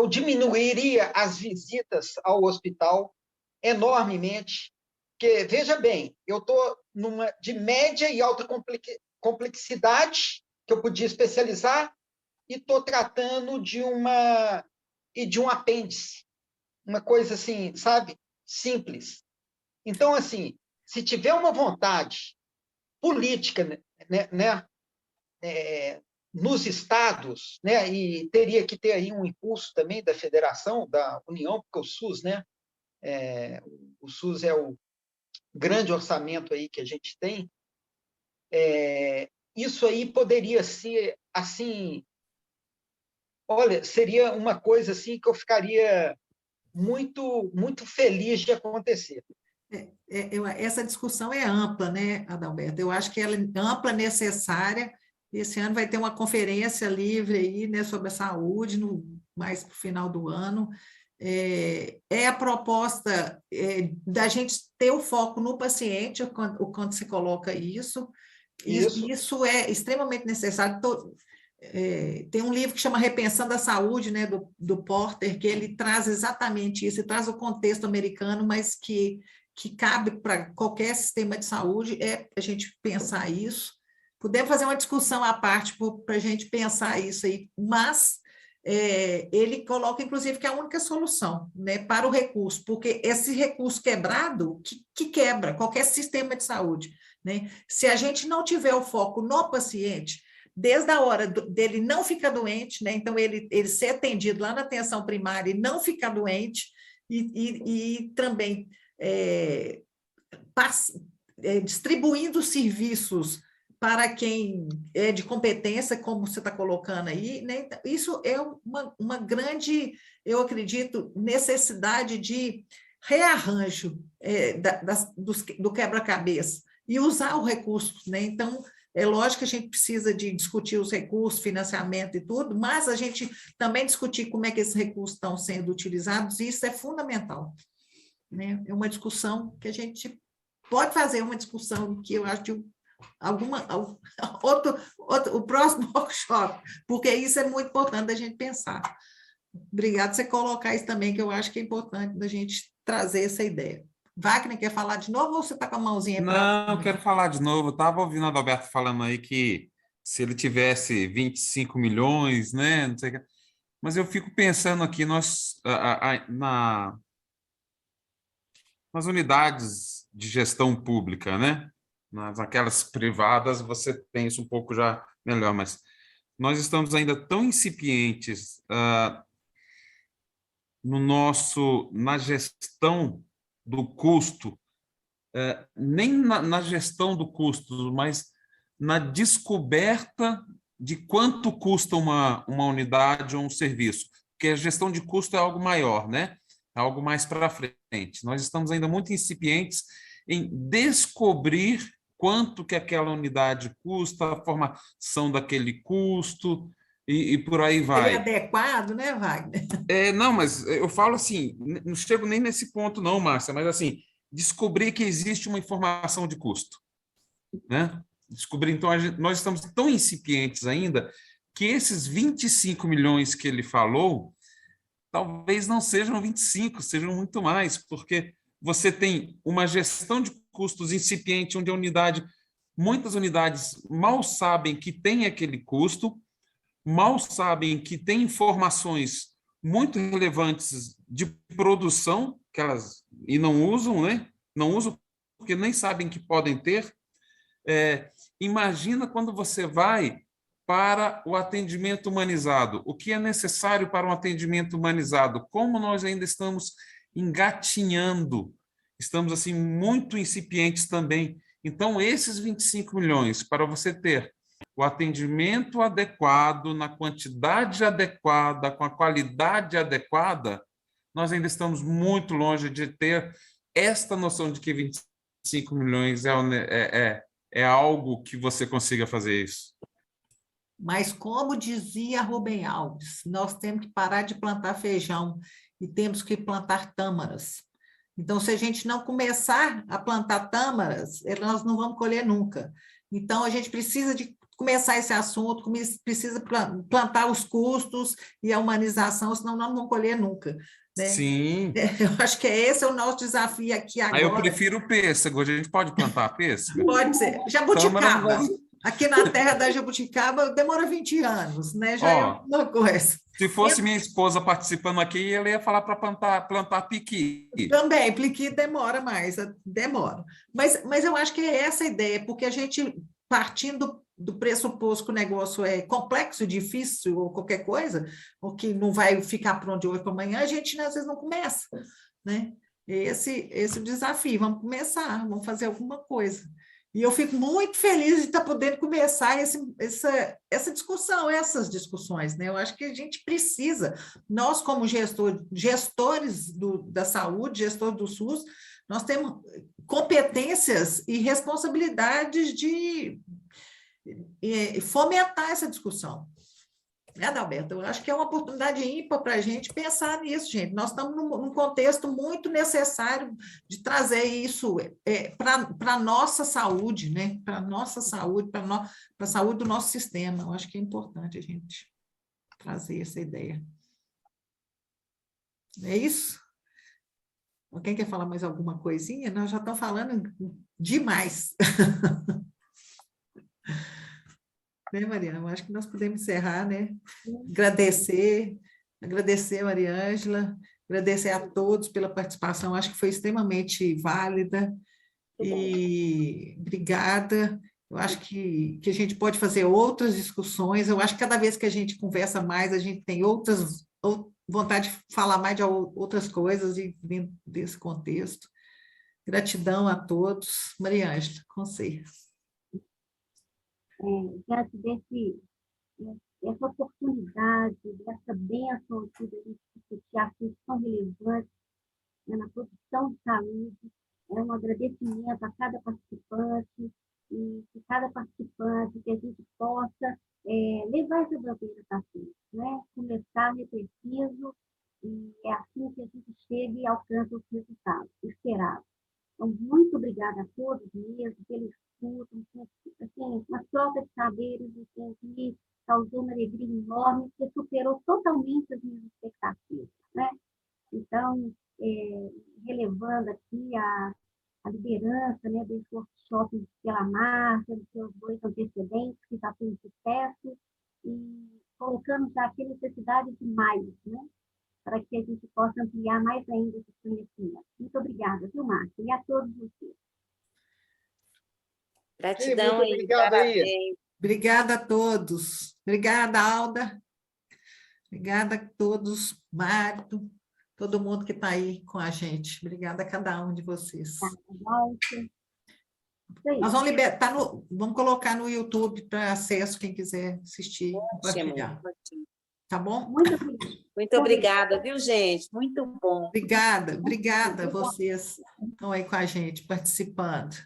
diminuiria as visitas ao hospital enormemente, porque, veja bem, eu estou numa de média e alta complexidade, que eu podia especializar, e estou tratando de um apêndice, uma coisa assim, sabe, simples. Então, assim, se tiver uma vontade política, né, nos estados, né, e teria que ter aí um impulso também da federação, da União, porque o SUS, né, o SUS é o grande orçamento aí que a gente tem, isso aí poderia ser, assim, olha, seria uma coisa assim que eu ficaria muito, muito feliz de acontecer. Essa discussão é ampla, né, Adalberto? Eu acho que ela é ampla, necessária. Esse ano vai ter uma conferência livre aí, né, sobre a saúde, mais para o final do ano. A proposta da gente ter o foco no paciente, quando se coloca isso. Isso é extremamente necessário. Tem um livro que chama Repensando a Saúde, né, do Porter, que ele traz exatamente isso, ele traz o contexto americano, mas que que cabe para qualquer sistema de saúde, é a gente pensar isso. Podemos fazer uma discussão à parte para a gente pensar isso aí, mas ele coloca, inclusive, que é a única solução, né, para o recurso, porque esse recurso quebrado, que quebra qualquer sistema de saúde, né? Se a gente não tiver o foco no paciente, desde a hora dele não ficar doente, né? Então, ele ser atendido lá na atenção primária e não ficar doente, e também distribuindo serviços para quem é de competência, como você está colocando aí, né? Isso é uma grande, eu acredito, necessidade de rearranjo do quebra-cabeça e usar o recurso, né? Então, é lógico que a gente precisa de discutir os recursos, financiamento e tudo, mas a gente também discutir como é que esses recursos estão sendo utilizados, e isso é fundamental, né? É uma discussão que a gente pode fazer, uma discussão que eu acho de o próximo workshop, porque isso é muito importante da gente pensar. Obrigada por você colocar isso também, que eu acho que é importante da gente trazer essa ideia. Wagner, quer falar de novo ou você está com a mãozinha? Não, eu quero falar de novo. Eu estava ouvindo o Adalberto falando aí que se ele tivesse 25 milhões, né? Não sei o que. Mas eu fico pensando aqui, nas unidades de gestão pública, né? Naquelas privadas você tem isso um pouco já melhor, mas nós estamos ainda tão incipientes na gestão do custo, nem na gestão do custo, mas na descoberta de quanto custa uma unidade ou um serviço, porque a gestão de custo é algo maior, né? É algo mais para frente. Nós estamos ainda muito incipientes em descobrir quanto que aquela unidade custa, a formação daquele custo, e por aí vai. Ele é adequado, né, Wagner? Não, mas eu falo assim, não chego nem nesse ponto não, Márcia, mas assim, descobrir que existe uma informação de custo, né? Descobrir, então, nós estamos tão incipientes ainda que esses 25 milhões que ele falou, talvez não sejam 25, sejam muito mais, porque você tem uma gestão de custos incipiente, onde muitas unidades mal sabem que tem aquele custo, mal sabem que tem informações muito relevantes de produção, que elas e não usam, né? Não usam porque nem sabem que podem ter. Imagina quando você vai para o atendimento humanizado. O que é necessário para um atendimento humanizado? Como nós ainda estamos engatinhando, estamos assim muito incipientes também. Então, esses 25 milhões, para você ter o atendimento adequado, na quantidade adequada, com a qualidade adequada, nós ainda estamos muito longe de ter esta noção de que 25 milhões é algo que você consiga fazer isso. Mas, como dizia Rubem Alves, nós temos que parar de plantar feijão e temos que plantar tâmaras. Então, se a gente não começar a plantar tâmaras, nós não vamos colher nunca. Então, a gente precisa de começar esse assunto, precisa plantar os custos e a humanização, senão nós não vamos colher nunca. Né? Sim. Eu acho que esse é o nosso desafio aqui agora. Eu prefiro pêssego. A gente pode plantar pêssego? Pode ser. Jabuticaba. Aqui na terra da jabuticaba demora 20 anos, né? Já é uma coisa. Se fosse minha esposa participando aqui, ela ia falar para plantar piqui. Também, piqui demora mais, demora. Mas eu acho que é essa a ideia, porque a gente, partindo do pressuposto que o negócio é complexo, difícil, ou qualquer coisa, ou que não vai ficar pronto de hoje para amanhã, a gente às vezes não começa, né? Esse é o desafio, vamos começar, vamos fazer alguma coisa. E eu fico muito feliz de estar podendo começar essa discussão, essas discussões, né? Eu acho que a gente precisa, nós como gestores da saúde, gestores do SUS, nós temos competências e responsabilidades de fomentar essa discussão. Né, Adalberto? Eu acho que é uma oportunidade ímpar para a gente pensar nisso, gente. Nós estamos num contexto muito necessário de trazer isso para a nossa saúde, né? Para a nossa saúde, para a saúde do nosso sistema. Eu acho que é importante a gente trazer essa ideia. É isso? Alguém quer falar mais alguma coisinha? Nós já estamos falando demais. Né, Mariana? Eu acho que nós podemos encerrar, né? Agradecer a Maria Ângela, agradecer a todos pela participação, acho que foi extremamente válida, e obrigada. Eu acho que a gente pode fazer outras discussões, eu acho que cada vez que a gente conversa mais, a gente tem vontade de falar mais de outras coisas e dentro desse contexto. Gratidão a todos. Maria Ângela, com você. Diante dessa oportunidade, dessa bênção aqui de a gente discutir assuntos tão relevantes, né, na produção de saúde, um agradecimento a cada participante, e que cada participante, que a gente possa levar essa bandeira para frente, né? Começar é preciso, e é assim que a gente chega e alcança os resultados esperados. Então, muito obrigada a todos mesmo pelo estudo, assim, uma troca de saberes assim, que causou uma alegria enorme, que superou totalmente as minhas expectativas, né? Então, relevando aqui a liderança, né, desse workshop pela marca, dos seus 2 antecedentes, que já foi um sucesso, e colocamos aqui a necessidade de mais, né, para que a gente possa ampliar mais ainda esse conhecimento. Muito obrigada, viu, Márcia? E a todos vocês. Gratidão muito obrigado aí. Obrigada a todos. Obrigada, Alda. Obrigada a todos, Mário, todo mundo que está aí com a gente. Obrigada a cada um de vocês. Nós vamos vamos colocar no YouTube para acesso, quem quiser assistir, compartilhar. Tá bom? Muito obrigada, viu, gente? Muito bom. Obrigada a vocês que estão aí com a gente, participando.